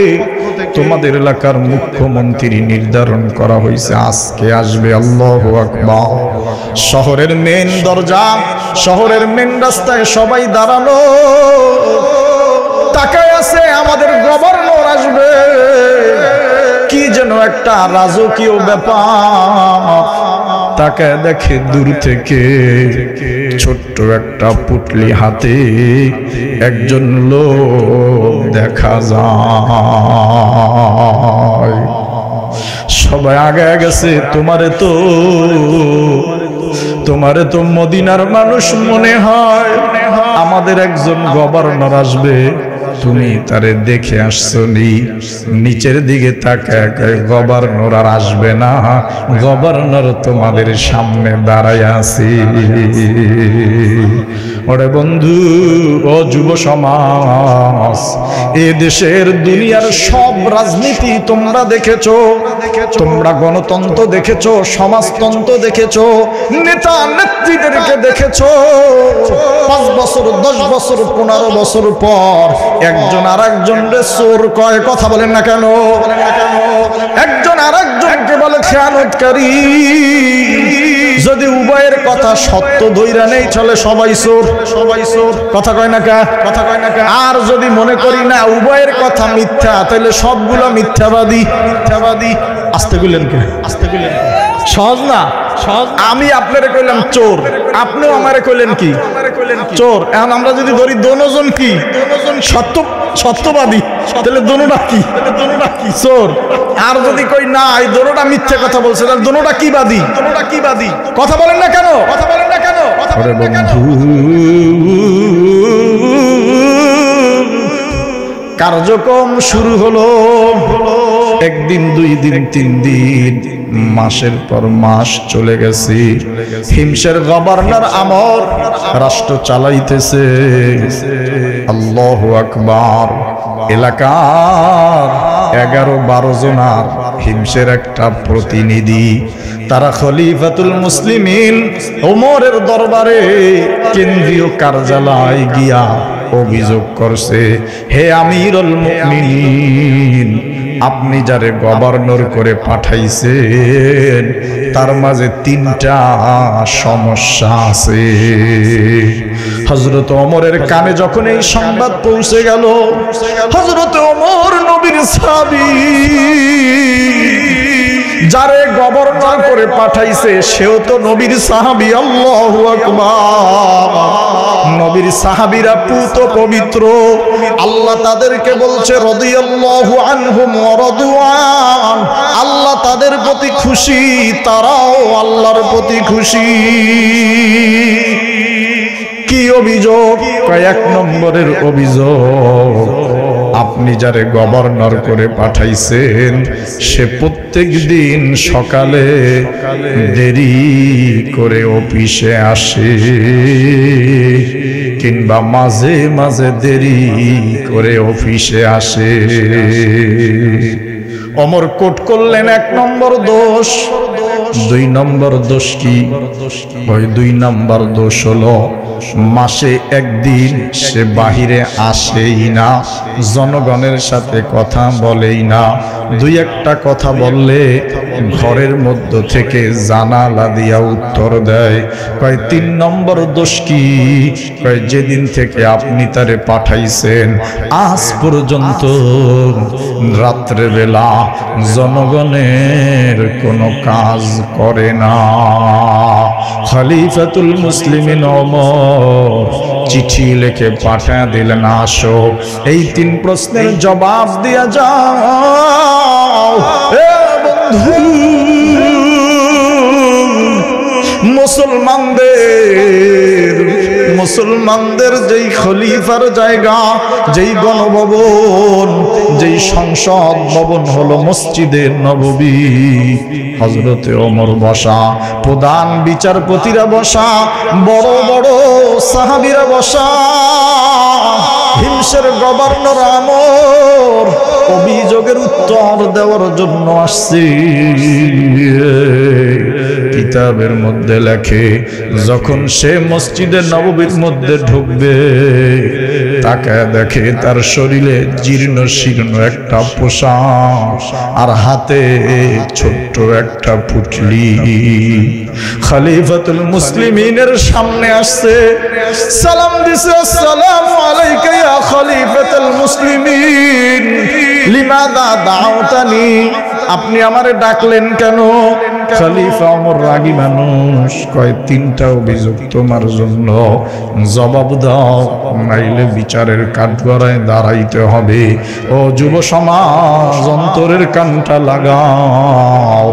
তোমাদের এলাকার মুখ্যমন্ত্রী নির্ধারণ করা হয়েছে, আজকে আসবে। আল্লাহু আকবার। শহরের মেন দরজা, শহরের মেন রাস্তায় সবাই দাঁড়ানো, তাকায় আছে আমাদের গভর্নর আসবে। কি যেন একটা রাজকীয় ব্যাপার। তাকে দেখে দূর থেকে ছোট্ট একটা পুটলি হাতে একজন লোক দেখা যায়। সবাই আগে গেছে। তোমারে তো মদিনার মানুষ মনে হয়, আমাদের একজন গভর্নর আসবে, তুমি তারে দেখে আসছো নি? নিচের দিকে তাকায়, গভর্নর আর আসবে না, গভর্নর তোমাদের সামনে দাঁড়ায় আছে। ওরে বন্ধু, ও যুব সমাজ, এ দেশের দুনিয়ার সব রাজনীতি তোমরা দেখেছো, তোমরা গণতন্ত্র দেখেছো, সমাজতন্ত্র দেখেছো, নেতা নেত্রীদেরকে দেখেছো। 5 বছর 10 বছর 15 বছর পর একজন আর একজনকে চোর কয়, কথা বলেন না কেন? একজন আর একজনকে বলে খেয়ানতকারী। যদি উভয়ের কথা সত্য ধইরা নেই চলে সবাই চোর, সবাই চোর, কথা কয় না কা? কথা কয় না কা? আর যদি মনে করি না উভয়ের কথা মিথ্যা, তাহলে সবগুলো মিথ্যাবাদী। মিথ্যাবাদী। আস্তে কইলেন কে? আস্তে কইলেন। সহজ না? সহজ। আমি আপনারে কইলাম চোর, আপনিও আমারে কইলেন কি? চোর। এখন আমরা যদি ধরি দোনোজন কি? সত্যবাদী, তাহলে দোনোটা কি? চোর। আর যদি কই না এই দোনোটা মিথ্যে কথা বলছে, তাহলে দোনোটা কি বাদী? দোনোটা কি বাদী? কথা বলেন না কেন? কথা বলেন না কেন? আরে বন্ধু, কার্যক্রম শুরু হলো। একদিন, 2 দিন, 3 দিন, মাসের পর মাস চলে গেছে। হিমসের গভর্নর আমর রাষ্ট্র চালাইতেছে। আল্লাহু আকবার। এলাকার 11-12 জনার হিমসের একটা প্রতিনিধি, তারা খলিফাতুল মুসলিমিন ওমরের দরবারে কেন্দ্রীয় কার্যালয়ে গিয়া অভিযোগ করছে, হে আমিরুল মুমিনিন, আপনি যারে গভর্নর করে পাঠাইছেন তার মাঝে 3টা সমস্যা আছে। হযরত ওমরের কানে যখন এই সংবাদ পৌঁছে গেল, হযরত ওমর নবীর সাহাবী, যারে গভর্নর করে পাঠাইছে সেও তো নবীর সাহাবী। আল্লাহু আকবার। নবীর সাহাবীরা পুত পবিত্র, আল্লাহ তাদেরকে বলছে রাদিয়াল্লাহু আনহুম ওয়া রাদওয়ান, আল্লাহ তাদের প্রতি খুশি, তারাও আল্লাহর প্রতি খুশি। কি অভিযোগ? 1 নম্বরের অভিযোগ, আপনি যারে গভর্নর করে পাঠাইছেন সে প্রত্যেক দিন সকালে দেরি করে অফিসে আসে, কিংবা মাঝে মাঝে দেরি করে অফিসে আসে। ওমর কোট করলেন 1 নম্বর দোষ। 2 নম্বর দোষ কি? ওই 2 নম্বর দোষ হলো মাসে 1 দিন সে বাহিরে আসেই না, জনগণের সাথে কথা বলেই না। 2-1টা কথা বললে ঘরের মধ্য থেকে জানালা দিয়া উত্তর দেয়। কয় 3 নম্বর দোষ কি? কয় যেদিন থেকে আপনি তারে পাঠাইছেন আজ পর্যন্ত রাত্রে বেলা জনগণের কোনো কাজ করে না। খলিফাতুল মুসলিমিন ওমর চিঠি লিখে পাঠিয়ে দিলেন, আসো এই 3 প্রশ্নের জবাব দিয়া যাও। এ বন্ধু, মুসলমানদের যেই খলিফার জায়গা, যেই গণভবন, যেই সংসদ ভবন হলো মসজিদে নববী। হযরতে ওমর বসা, প্রধান বিচারপতিরা বসা, বড় বড় সাহাবীরা বসা। হিমসের গভর্নর আমর অভিযোগের উত্তর দেওয়ার জন্য আসছে। কিতাবের মধ্যে লেখে, যখন সে মসজিদে নববীর মধ্যে ঢুকবে তাকায় দেখে তার শরীরে জীর্ণ শীর্ণ একটা পোশাক আর হাতে ছোট্ট একটা পুটলি। খলিফাতুল মুসলিমিনের সামনে আসছে, সালাম দিছে, আসসালামু আলাইকা ইয়া খলিফাতুল মুসলিমিন, লিমাযা দাউতানি, আপনি আমারে ডাকলেন কেন? খলিফা ওমর রাগী মানুষ, কয় তিনটা অভিযোগ তোমার জন্য, জবাব দাও নাইলে বিচারের কাঠগড়ায় দাঁড়াইতে হবে। ও যুব সমাজ, অন্তরের কানটা লাগাও।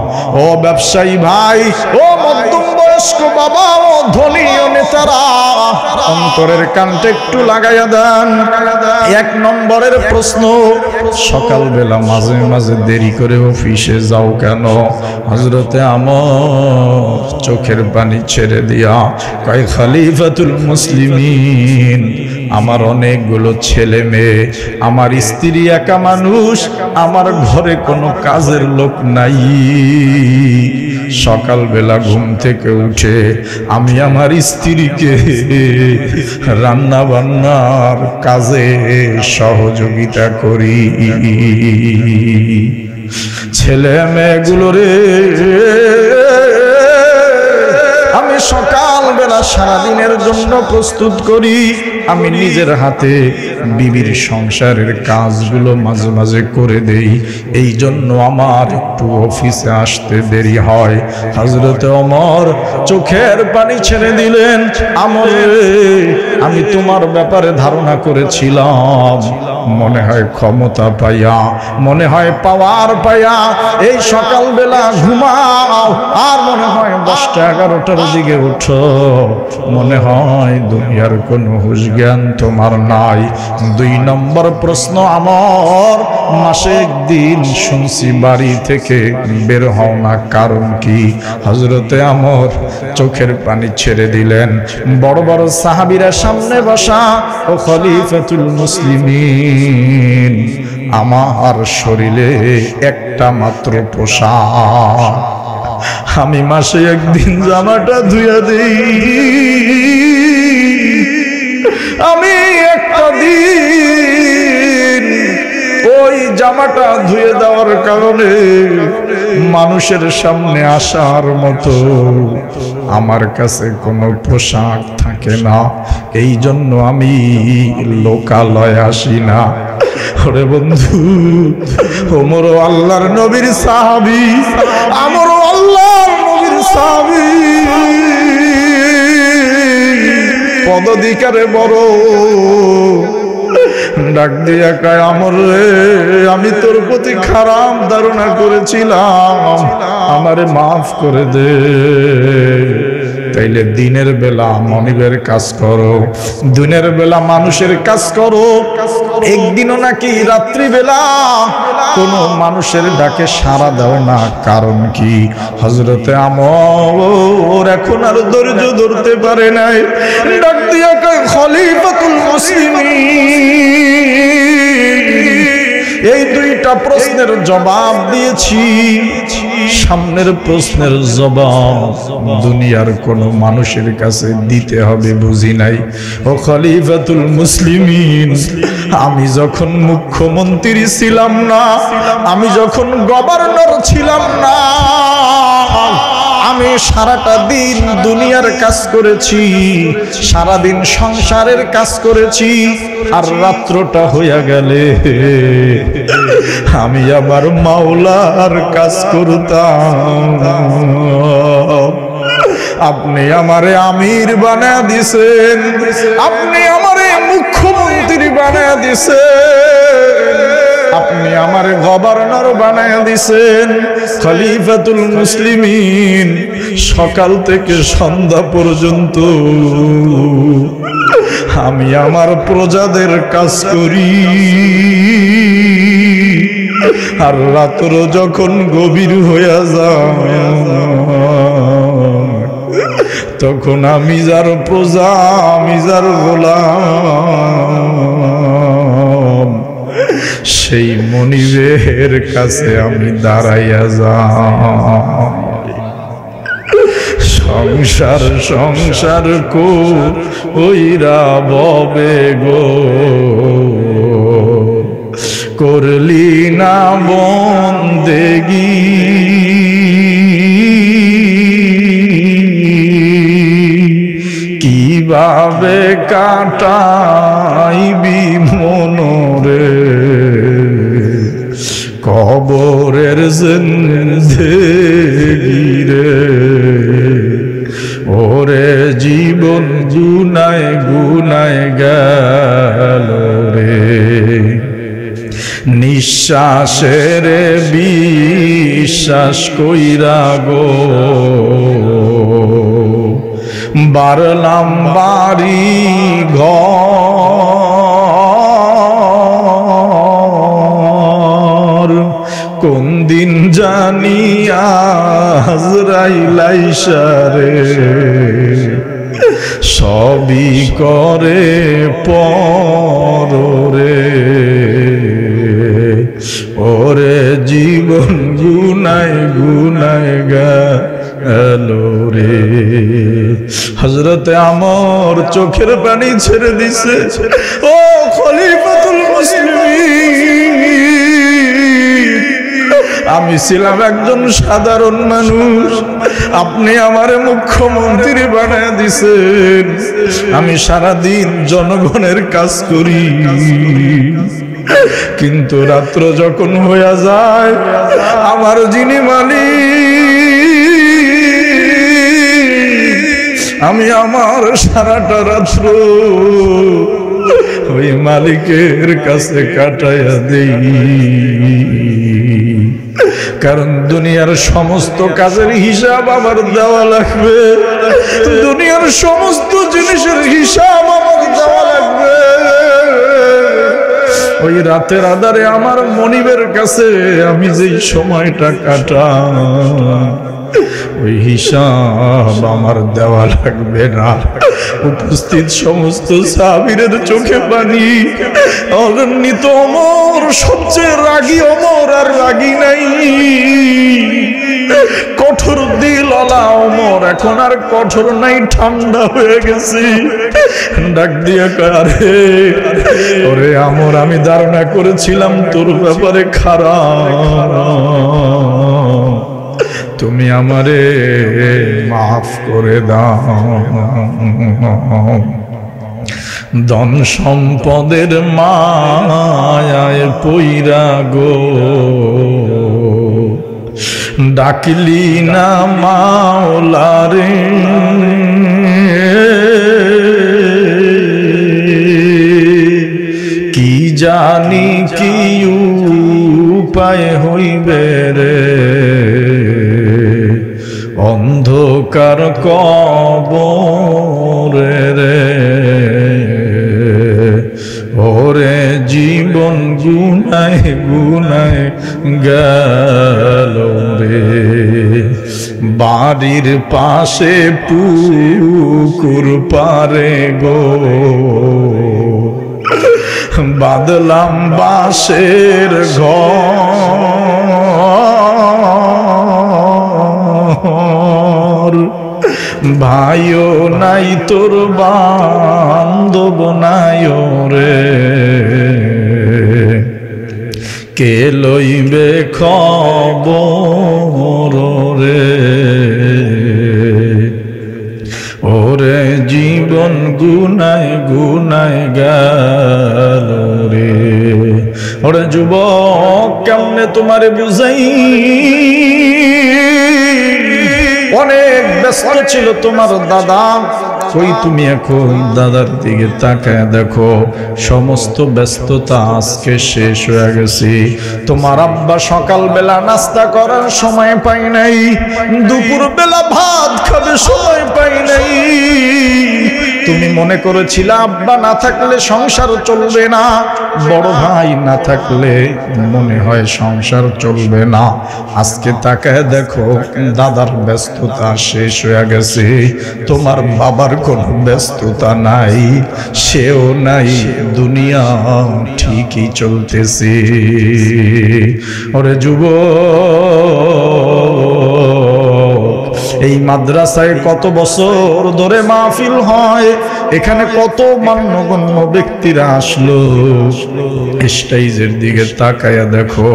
ও ব্যবসায়ী ভাই, ও মধ্যম বয়স্ক বাবা, ও ধনী ও নেতারা, অন্তরের কানটা একটু লাগাইয়া দেন। এক নম্বরের প্রশ্ন, সকালবেলা মাঝে মাঝে দেরি করে অফিসে যাও কেন? হযরতে আমর চোখের পানি ছেড়ে দিয়া কয়, খলিফাতুল মুসলিমিন, আমার অনেকগুলো ছেলে মেয়ে, আমার স্ত্রী একা মানুষ, আমার ঘরে কোনো কাজের লোক নাই। সকালবেলা ঘুম থেকে উঠে আমি আমার স্ত্রীকে রান্না বান্নার কাজে সহযোগিতা করি। ছেলে মেয়েগুলোরে আমি সকালবেলা সারাদিনের জন্য প্রস্তুত করি। আমি নিজের হাতে বিবির সংসারের কাজগুলো মাঝে মাঝে করে দেই, এই জন্য আমার একটু অফিসে আসতে দেরি হয়। হযরত ওমর চোখের পানি ছেড়ে দিলেন, আমর আমি তোমার ব্যাপারে ধারণা করেছিলাম, মনে হয় ক্ষমতা পাইয়া, মনে হয় পাওয়ার পাইয়া এই সকালবেলা ঘুমাও, আর মনে হয় 10টা 11টার দিকে উঠো, মনে হয় দুনিয়ার কোনো হুঁশ জ্ঞান তোমার নাই। 2 নম্বর প্রশ্ন, আমার মাসে একদিন শুনছি বাড়ি থেকে বের হও না, কারণ কি? হযরতে আমর চোখের পানি ছেড়ে দিলেন। বড় বড় সাহাবীরা সামনে বসা, ও খলিফাতুল মুসলিমিন, আমার শরীরে একটা মাত্র পোশাক, আমি মাসে একদিন জামাটা ধুইয়া দিই, আমি একটা দিন ওই জামাটা ধুয়ে দেওয়ার কারণে মানুষের সামনে আসার মতো আমার কাছে কোনো পোশাক থাকে না, এই জন্য আমি লোকালয়ে আসি না। ওরে বন্ধু, ওমরও আল্লাহর নবীর সাহাবী, আমরও আল্লাহর নবীর সাহাবী, পদাধিকারে বড়। ডাক দিয়া কয়, আমর রে, আমি তোর প্রতি খারাপ ধারণা করেছিলাম, আমারে মাফ করে দে। তাইলে দিনের বেলা মনিবের কাজ করো, দিনের বেলা মানুষের কাজ করো, একদিনও নাকি রাত্রিবেলা কোন মানুষের ডাকে সাড়া দাও না, কারণ কি? হযরতে আমর এখন আর ধৈর্য ধরতে পারে নাই, ডাক দিয়া কয়, খলিফাতুল মুসলিমিন, এই 2টা প্রশ্নের জবাব দিয়েছি, সামনের প্রশ্নের জবাব দুনিয়ার কোন মানুষের কাছে দিতে হবে বুঝি নাই। ও খলিফাতুল মুসলিমিন, আমি যখন মুখ্যমন্ত্রী ছিলাম না, আমি যখন গভর্নর ছিলাম না, আমি সারাটা দিন দুনিয়ার কাজ করেছি, সারাদিন সংসারের কাজ করেছি, আর রাত্রটা হইয়া গেলে আমি আমার মাওলার কাজ করতাম। আপনি আমারে আমির বানায়া দিছেন, আপনি আমারে মুখ্যমন্ত্রী বানায়া দিছেন, আপনি আমারে গভর্নর বানায়া দিছেন। খলিফাতুল মুসলিমিন, সকাল থেকে সন্ধ্যা পর্যন্ত আমি আমার প্রজাদের কাজ করি, আর রাত্র যখন গভীর হইয়া যায় তখন আমি যার প্রজা, আমি যার গোলাম, সেই মনিবের কাছে আমি দাঁড়াইয়া যাই। সংসার সংসার কইরা ববে গো, করলি না বন্দেগী, কিভাবে কাটাইবি মনরে, কব কবরের জিন্দেগি রে, ওরে জীবন গুনায় গুনায় গেল রে, নিঃশ্বাসের বিশ্বাস কইরা গো বারলাম বাড়ি ঘর, কোন দিন জানি আজরাইল আইসা রে সবই করে পর রে, ওরে জীবন গুনায় গুনায় গেল রে। হযরতে আমর চোখের পানি ছেড়ে দিছে। ও খলিফাতুল মুসলিমিন, আমি ছিলাম একজন সাধারণ মানুষ, আপনি আমারে মুখ্যমন্ত্রী বানায় দিছেন, আমি সারাদিন জনগণের কাজ করি, কিন্তু রাত্র যখন হইয়া যায় আমার যিনি মালিক, আমি আমার সারাটা রাত্র ওই মালিকের কাছে কাটাইয়া দেই, কারণ দুনিয়ার সমস্ত কাজের হিসাব আমার দেওয়া লাগবে, দুনিয়ার সমস্ত জিনিসের হিসাব আমার দেওয়া লাগবে। ওই রাতের আধারে আমার মনিবের কাছে আমি যেই সময়টা কাটাই, ওই হিসাব আমার দেওয়া লাগবে না। উপস্থিত সমস্ত সাহাবীদের চোখে পানি। অগণিত ওমর, সবচেয়ে রাগী ওমর আর রাগী নাই, কঠোর দিলওয়ালা ওমর এখন আর কঠোর নাই, ঠান্ডা হয়ে গেছে। ডাক দিয়া কয়, আরে ওরে আমর, আমি ধারণা করেছিলাম তোর ব্যাপারে খারাপ, তুমি আমারে মাফ করে দাও। ধন সম্পদের মায়ায় পইরা গো ডাকলি না মাওলারে, কি জানি কি উপায় হইবে রে, অন্ধকার কবরে রে, ওরে জীবন গুনায় গুনায় গেল রে, বাড়ির পাশে পুকুর পারে গো বাঁধলাম বাঁশের ঘর, ভাইও নাই তোর বান্ধব নাই রে, কে লইবে খবর রে, ওরে জীবন গুনায় গুনায় গেল রে। ওরে যুবক, কেমনে তোমারে বুঝাই, অনেক ব্যস্ত ছিল তোমার দাদা, কই তুমি এখন দাদার দিকে তাকায় দেখো, সমস্ত ব্যস্ততা আজকে শেষ হয়ে গেছে। তোমার আব্বা সকালবেলা নাস্তা করার সময় পাই নাই, দুপুর বেলা ভাত খাবে সময় পাই নাই। তুমি মনে করেছিলে আব্বা না থাকলে সংসার চলবে না, বড় ভাই না থাকলে মনে হয় সংসার চলবে না। আজকে তাকায় দেখো দাদার ব্যস্ততা শেষ হয়ে গেছে, তোমার বাবার কোনো ব্যস্ততা নাই, সেও নাই, দুনিয়া ঠিকই চলতেছে। ওরে যুবক, এই মাদ্রাসায় কত বছর ধরে মাহফিল হয়, এখানে কত মান্যগণ্য ব্যক্তিরা আসলো, স্টেজের দিকে তাকায়া দেখো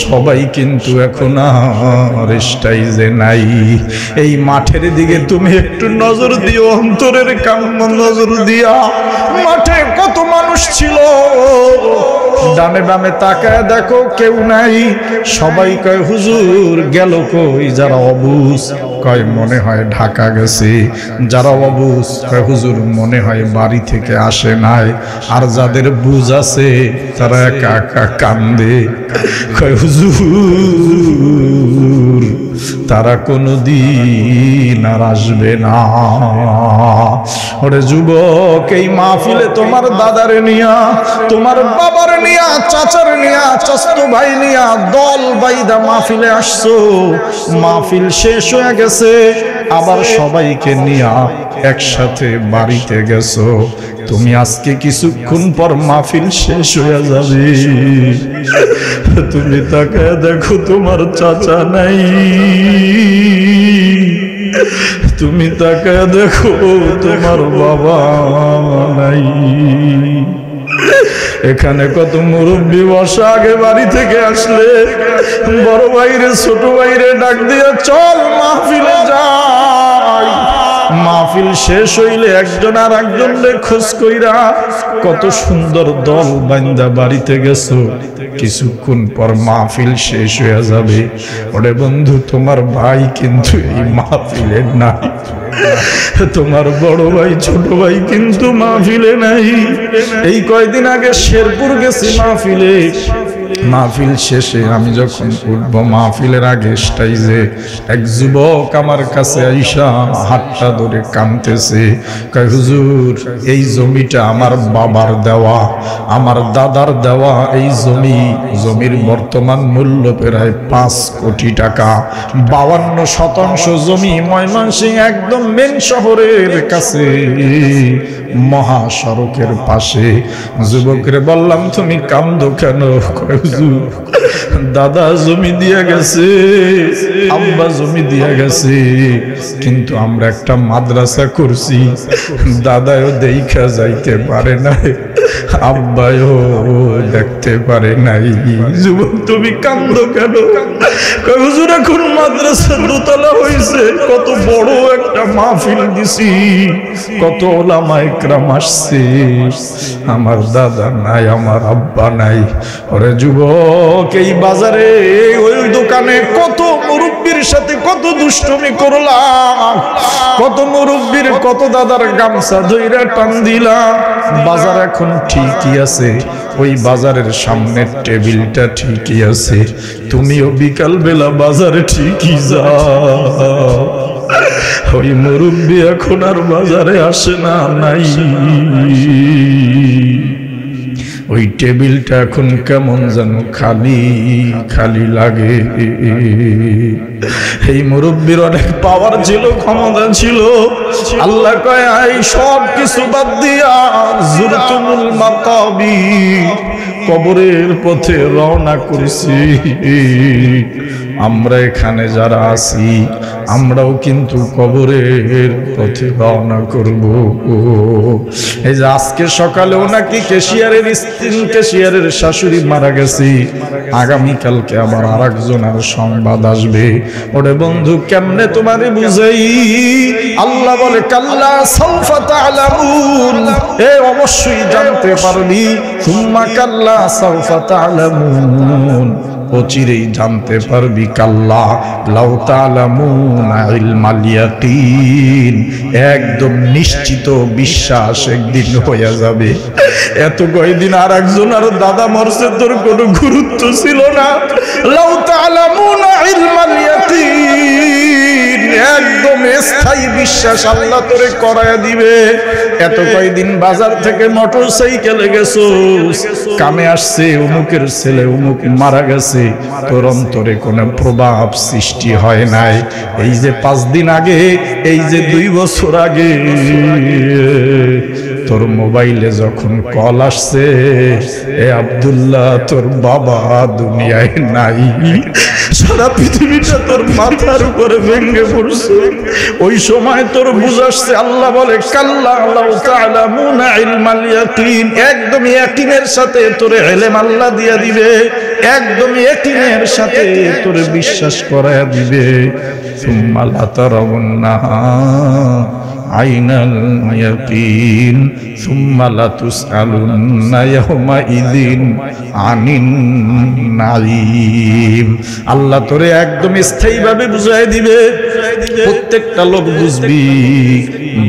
সবাই কিন্তু এখন আর স্টেজে নাই। এই মাঠের দিকে তুমি একটু নজর দিও, অন্তরের কাম্য নজর দিয়া, মাঠে কত মানুষ ছিল ডানে বামে তাকায় দেখো কেউ নাই। সবাই কয় হুজুর গেল কই? যারা অবুঝ কয় মনে হয় ঢাকা গেছে। যারা অবুঝ কয় হুজুর মনে হয় বাড়ি থেকে আসে নাই। আর যাদের বুঝ আছে তারা একা একা কান্দে, কয় হুজুর তারা কোনদিন আর আসবে না। ওরে যুবক, এই মাহফিলে তোমার দাদারে নিয়া, তোমার বাবার নিয়া, চাচার নিয়া, চাচতো ভাই নিয়া দল বাইদা মাহফিলে আসছো। মাহফিল শেষ হয়ে গেছে, আবার সবাইকে নিয়া একসাথে বাড়িতে গেছো। তুমি আজকে কিছুক্ষণ পর মাহফিল শেষ হয়ে যাবে, তুমি তাকায় দেখো তোমার চাচা নাই, তুমি তাকায় দেখো তোমার বাবা নাই। এখানে কত মুরব্বী বসা, আগে বাড়ি থেকে আসলে বড় ভাইরে ছোট ভাইরে ডাক দিয়ে চল মাহফিলে যাই। মাহফিল শেষ হইলে একজন আর একজনরে খোঁজ কইরা কত সুন্দর দল বান্দা বাড়িতে গেছো। কিছুক্ষণ পর মাহফিল শেষ হয়ে যাবে। ওরে বন্ধু, তোমার ভাই কিন্তু এই মাহফিলে নাই, তোমার বড় ভাই ছোট ভাই কিন্তু মাহফিলে নাই। এই কয়দিন আগে শেরপুর গেছি মাহফিলে। মাহফিল শেষে আমি যখন উঠব, মাহফিলের আগে স্টেজে এক যুবক আমার কাছে আইসা হাতটা ধরে কাঁদতেছে, কয় হুজুর এই জমিটা আমার বাবার দেওয়া, আমার দাদার দেওয়া এই জমির বর্তমান মূল্য প্রায় 5 কোটি টাকা। 52% জমি ময়মনসিংহ একদম মেন শহরের কাছে, মহাসড়কের পাশে। যুবকরে বললাম তুমি কান্দো কেন? দাদা জমি দিয়া গেছে, আব্বা জমি দিয়া গেছে, কিন্তু আমরা একটা মাদ্রাসা করছি, দাদাও দেখা যাইতে পারে নাই, আব্বাও দেখতে পারে নাই। যুবক তুমি কান্দো কেন? হুজুর এখন মাদ্রাসার দোতলা হয়েছে, কত বড় একটা মাহফিল দিছি, কত ওলামা ইকরাম আসছে, আমার দাদা নাই, আমার আব্বা নাই। ওরে যুবক, এই বাজারে ওই দোকানে কত মুরব্বীর সাথে কত দুষ্টুমি করলাম, কত মুরব্বীর কত দাদার গামছা ধইরা টান দিলাম। বাজার এখন ঠিকই আছে, ওই বাজারের সামনের টেবিলটা ঠিকই আছে, তুমিও বিকাল বেলা বাজারে ঠিকই যাও। ওই মুরব্বী এখন আর বাজারে আসে না, নাই। ওই টেবিলটা এখন কেমন যেন খালি খালি লাগে। এই মুরব্বীর অনেক পাওয়ার ছিল, ক্ষমতা ছিল। আল্লাহ কয় এই সব কিছু বাদ দিয়া জুরতুমুল মাকাবির, কবরের পথে রওনা করেছি। আমরা এখানে যারা আছি আমরাও কিন্তু কবরের পথে রওনা করব। এই যে আজকে সকালেও নাকি ক্যাশিয়ারের শাশুড়ি মারা গেছে, আগামীকালকে আবার আরেকজনের সংবাদ আসবে। ওরে বন্ধু কেমনে তোমারে বুঝাই? আল্লাহ বলে কাল্লা সাউফা তা'লামুন, এ অবশ্যই জানতে পারবি। সুম্মা কাল্লা সাউফা তা'লামুন, অচিরেই জানতে পারবি। কাল্লা লাউ তা'লামুনা ইলমাল ইয়াকিন, একদম নিশ্চিত বিশ্বাস একদিন হয়ে যাবে। এত কয়দিন আর একজন আর দাদা মরছে, তোর কোনো গুরুত্ব ছিল না। লাউ তা'লামুনা ইলমাল ইয়াকিন, একদম স্থায়ী বিশ্বাস আল্লাহ তোরে করায়া দিবে। এত কয়দিন বাজার থেকে মোটরসাইকেলে গেছোস, কামে আসছে অমুকের ছেলে অমুক মারা গেছে, তোর অন্তরে কোনো প্রভাব সৃষ্টি হয় নাই। এই যে 5 দিন আগে, এই যে 2 বছর আগে তোর মোবাইলে যখন কল আসছে, এ আব্দুল্লাহ তোর বাবা দুনিয়ায় নাই, সারা পৃথিবীটা তোর মাথার উপরে ভেঙে পড়ছে। ওই সময় তোর বুঝ আসছে। আল্লাহ বলে কাল্লা লাউ তা'লামুনা ইলমাল ইয়াকিন, একদম ইয়াকিনের সাথে তোর ইলম আল্লাহ দিয়া দিবে, একদম ইয়াকিনের সাথে তোর বিশ্বাস করায়া দিবে। সুম্মা লা তারাউন্নাহা আইনাল ইয়াকিন সুম্মা লাতুসআলুন্না ইয়াওমাইযিন আনিন নাঈম। আল্লাহ তোরে একদম স্থায়ীভাবে বুঝাই দিবে। প্রত্যেকটা লোক বুঝবি,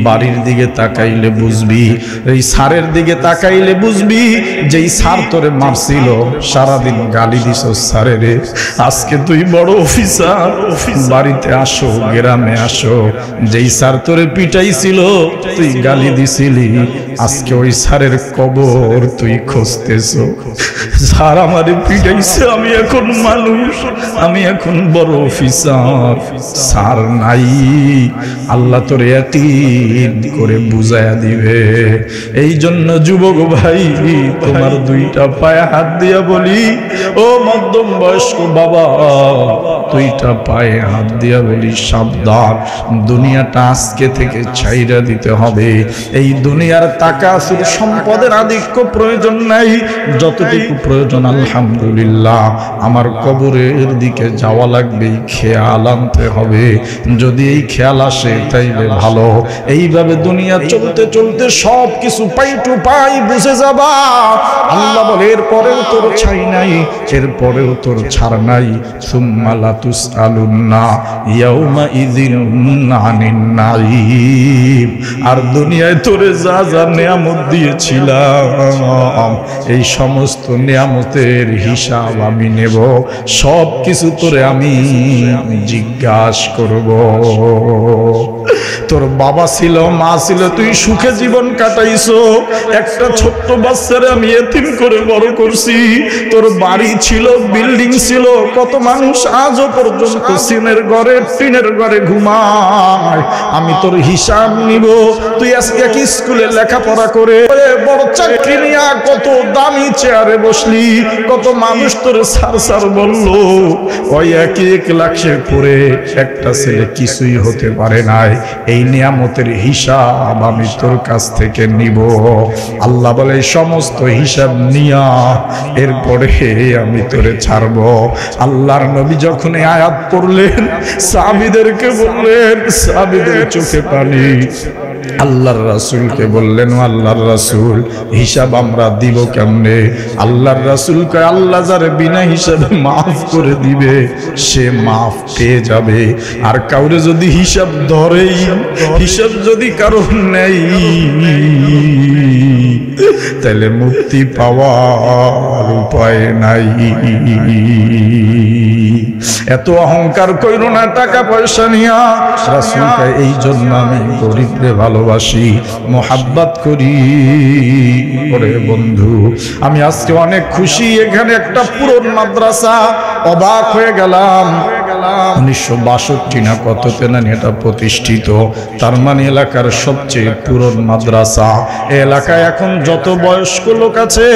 বাড়ির দিকে তাকাইলে বুঝবি, এই সারের দিকে তাকাইলে বুঝবি যেই সার তোরে মারছিল সারাদিন গালি দিছ সারে রে, আজকে তুই বড় অফিসার, বাড়িতে আসো, গ্রামে আসো, যেই সার তোরে পিটাইছিল তুই গালি দিছিলি, আজকে ওই সারের কবর তুই খুঁজতেছ। স্যার আমারে পিটাইছে, আমি এখন মানুষ, আমি এখন বড় অফিসার, স্যার নাই। আল্লাহ তোরে ইয়াকিন করে বুঝায়া দিবে। এই জন্য যুবক ভাই, তোমার দুইটা পায়ে হাত দিয়া বলি, ও মধ্যম বয়স্ক বাবা, দুইটা পায়ে হাত দিয়া বলি, সাবধান, দুনিয়াটা আজকে থেকে ছাইরা দিতে হবে। এই দুনিয়ার তাকাসুর, সম্পদের আধিক্য প্রয়োজন নাই, যতটুকু প্রয়োজন আলহামদুলিল্লাহ আমার কবরের দিকে যাওয়া লাগবে, খেয়াল আনতে হবে। যদি এই খেয়াল আসে তাইলে ভালো। এইভাবে দুনিয়া চলতে চলতে সব কিছু পাই টু পাই বুঝে যাবা। আল্লাহ বলে এরপরেও তোর ছাই নাই, এরপরেও তোর ছাড় নাই। সুম্মা লাতুসআলুন্না ইয়াওমাইযিন আনিন নাঈম। আর দুনিয়ায় তোরে যা যা নিয়ামত দিয়েছিলাম, এই সমস্ত নিয়ামতের হিসাব আমি নেব, সব কিছু তোরে আমি জিজ্ঞাসা করব। তোর বাবা ছিল, মা ছিল, তুই সুখে জীবন কাটাইছো, একটা ছোট্ট বাচ্চারে আমি এতিম করে বড় করছি। তোর বাড়ি ছিল, বিল্ডিং ছিল, কত মানুষ আজও পর্যন্ত সিনের ঘরে, টিনের ঘরে ঘুমায়। আমি তোর হিসাব নিব। তুই আজকে কি স্কুলে লেখাপড়া করে বড় চাকরি নিয়ে কত দামি চেয়ারে বসলি, কত মানুষ তোর সার সার বললো, ওই একই 1 লাখ পরে একটা ছেলে কিছুই হতে পারে নাই। এই নিয়ামতের হিসাব আমি তোর কাছ থেকে নিব। আল্লাহ বলে সমস্ত হিসাব নিয়া এরপরে আমি তোরে ছাড়ব। আল্লাহর নবী যখন এই আয়াত পড়লেন, সাহাবীদেরকে বললেন, সাহাবীদের চোখে পানি। আল্লাহর রাসূলকে বললেন, আল্লাহর রাসূল হিসাব আমরা দিব কেমনে? আল্লাহর রাসূল কয়, আল্লাহ যারে বিনা হিসাবে মাফ করে দিবে সে মাফ পেয়ে যাবে। আর কাউরে যদি হিসাব ধরেই, হিসাব যদি কারো নেই, তাহলে মুক্তি পাওয়ার উপায় নাই। এত অহংকার কইরো না টাকা পয়সা নিয়া। রাসূল কয়, এই জন্য আমি গরিবরে ভালোবাসি, মোহাব্বত করি। ওরে বন্ধু, আমি আজকে অনেক খুশি, এখানে একটা পুরন মাদ্রাসা, অবাক হয়ে গেলাম। 1962 না কততে না এটা প্রতিষ্ঠিত, তার মানে এলাকার সবচেয়ে পুরন মাদ্রাসা। এলাকায় এখন যত বয়স্ক লোক আছে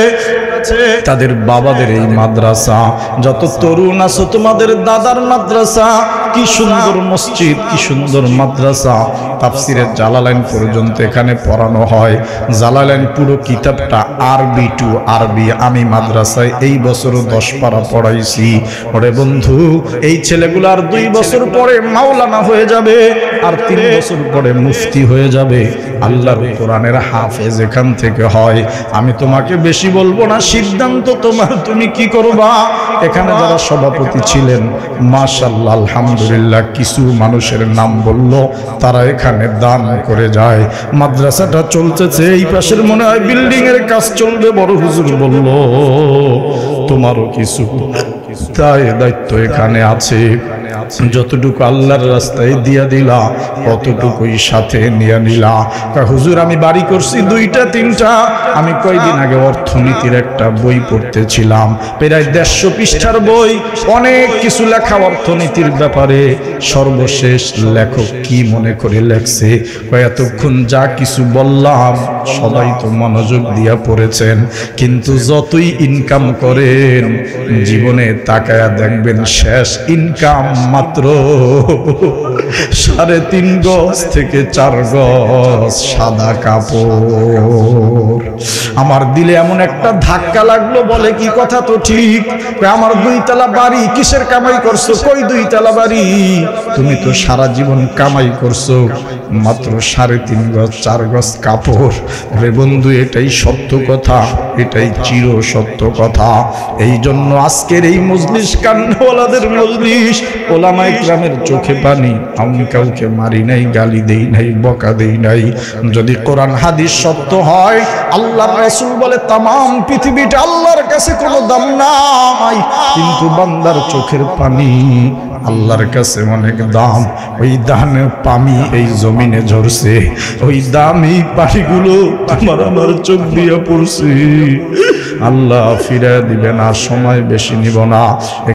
তাদের বাবাদের এই মাদ্রাসা, যত তরুণ আছে তোমাদের দাদার মাদ্রাসা। কি সুন্দর মসজিদ, কি সুন্দর মাদ্রাসা। তাফসিরের জালালাইন পর্যন্ত এখানে পড়ানো হয়। জালালাইন পুরো কিতাবটা আরবি টু আরবি। আমি মাদ্রাসায় এই বছরও 10 পারা পড়াইছি। ওরে বন্ধু, এই ছেলেগুলো আর 2 বছর পরে মাওলানা হয়ে যাবে, আর 3 বছর পরে মুফতি হয়ে যাবে। আল্লাহর কোরআনের হাফেজ এখান থেকে হয়। আমি তোমাকে বেশি বলবো না, সিদ্ধান্ত তোমার, তুমি কি করবা। এখানে যারা সভাপতি ছিলেন, মাশাআল্লাহ আলহামদুলিল্লাহ, কিছু মানুষের নাম বলল, তারা এখানে দান করে যায়। মাদ্রাসাটা চলতেছে, এই পাশের মনে হয় বিল্ডিং এর কাজ চলবে। বড় হুজুর বলল, তোমারও কিছু দায়িত্ব এখানে আছে, যতটুকু আল্লাহর রাস্তায় দিয়া দিলা ততটুকুই সাথে নিয়ে নিলা। হুজুর আমি বাড়ি করছি 2টা 3টা। আমি কয়েকদিন আগে অর্থনীতির একটা বই পড়তেছিলাম, প্রায় 150 পৃষ্ঠার বই, অনেক কিছু লেখা অর্থনীতির ব্যাপারে। সর্বশেষ লেখক কি মনে করে লেখছে, এতক্ষণ যা কিছু বললাম সবাই তো মনোযোগ দিয়া পড়েছেন, কিন্তু যতই ইনকাম করেন জীবনে তাকায়া দেখবেন শেষ ইনকাম মাত্র 3.5 গজ থেকে 4 গজ সাদা কাপড়। আমার দিলে এমন একটা ধাক্কা লাগলো, বলে কি কথা তো ঠিক, আমার 2 তলা বাড়ি, কিসের কামাই করছো? কই 2 তলা বাড়ি? তুমি তো সারা জীবন কামাই করছো মাত্র 3.5 গজ 4 গজ কাপড়। রে বন্ধু, এটাই সত্য কথা, এটাই চির সত্য কথা। এই জন্য আজকের এই মজলিস কান্নাওয়ালাদের মজলিস, ওলামায়ে কেরামের চোখে পানি। আমি কাউকে মারি নাই, গালি দেই নাই, বকা দেই নাই। যদি কোরআন হাদিস সত্য হয়, আল্লাহর রাসূল বলে তাম পৃথিবীটা আল্লাহর কাছে কোনো দাম নাই, কিন্তু বান্দার চোখের পানি আল্লাহর কাছে অনেক দাম। ওই দানে পানি এই জমিনে ঝরছে, ওই দামি পানিগুলো তোমার আমার চোখ দিয়ে পড়ছে। আল্লাহ ফিরে দিবে না, সময় বেশি নিব না।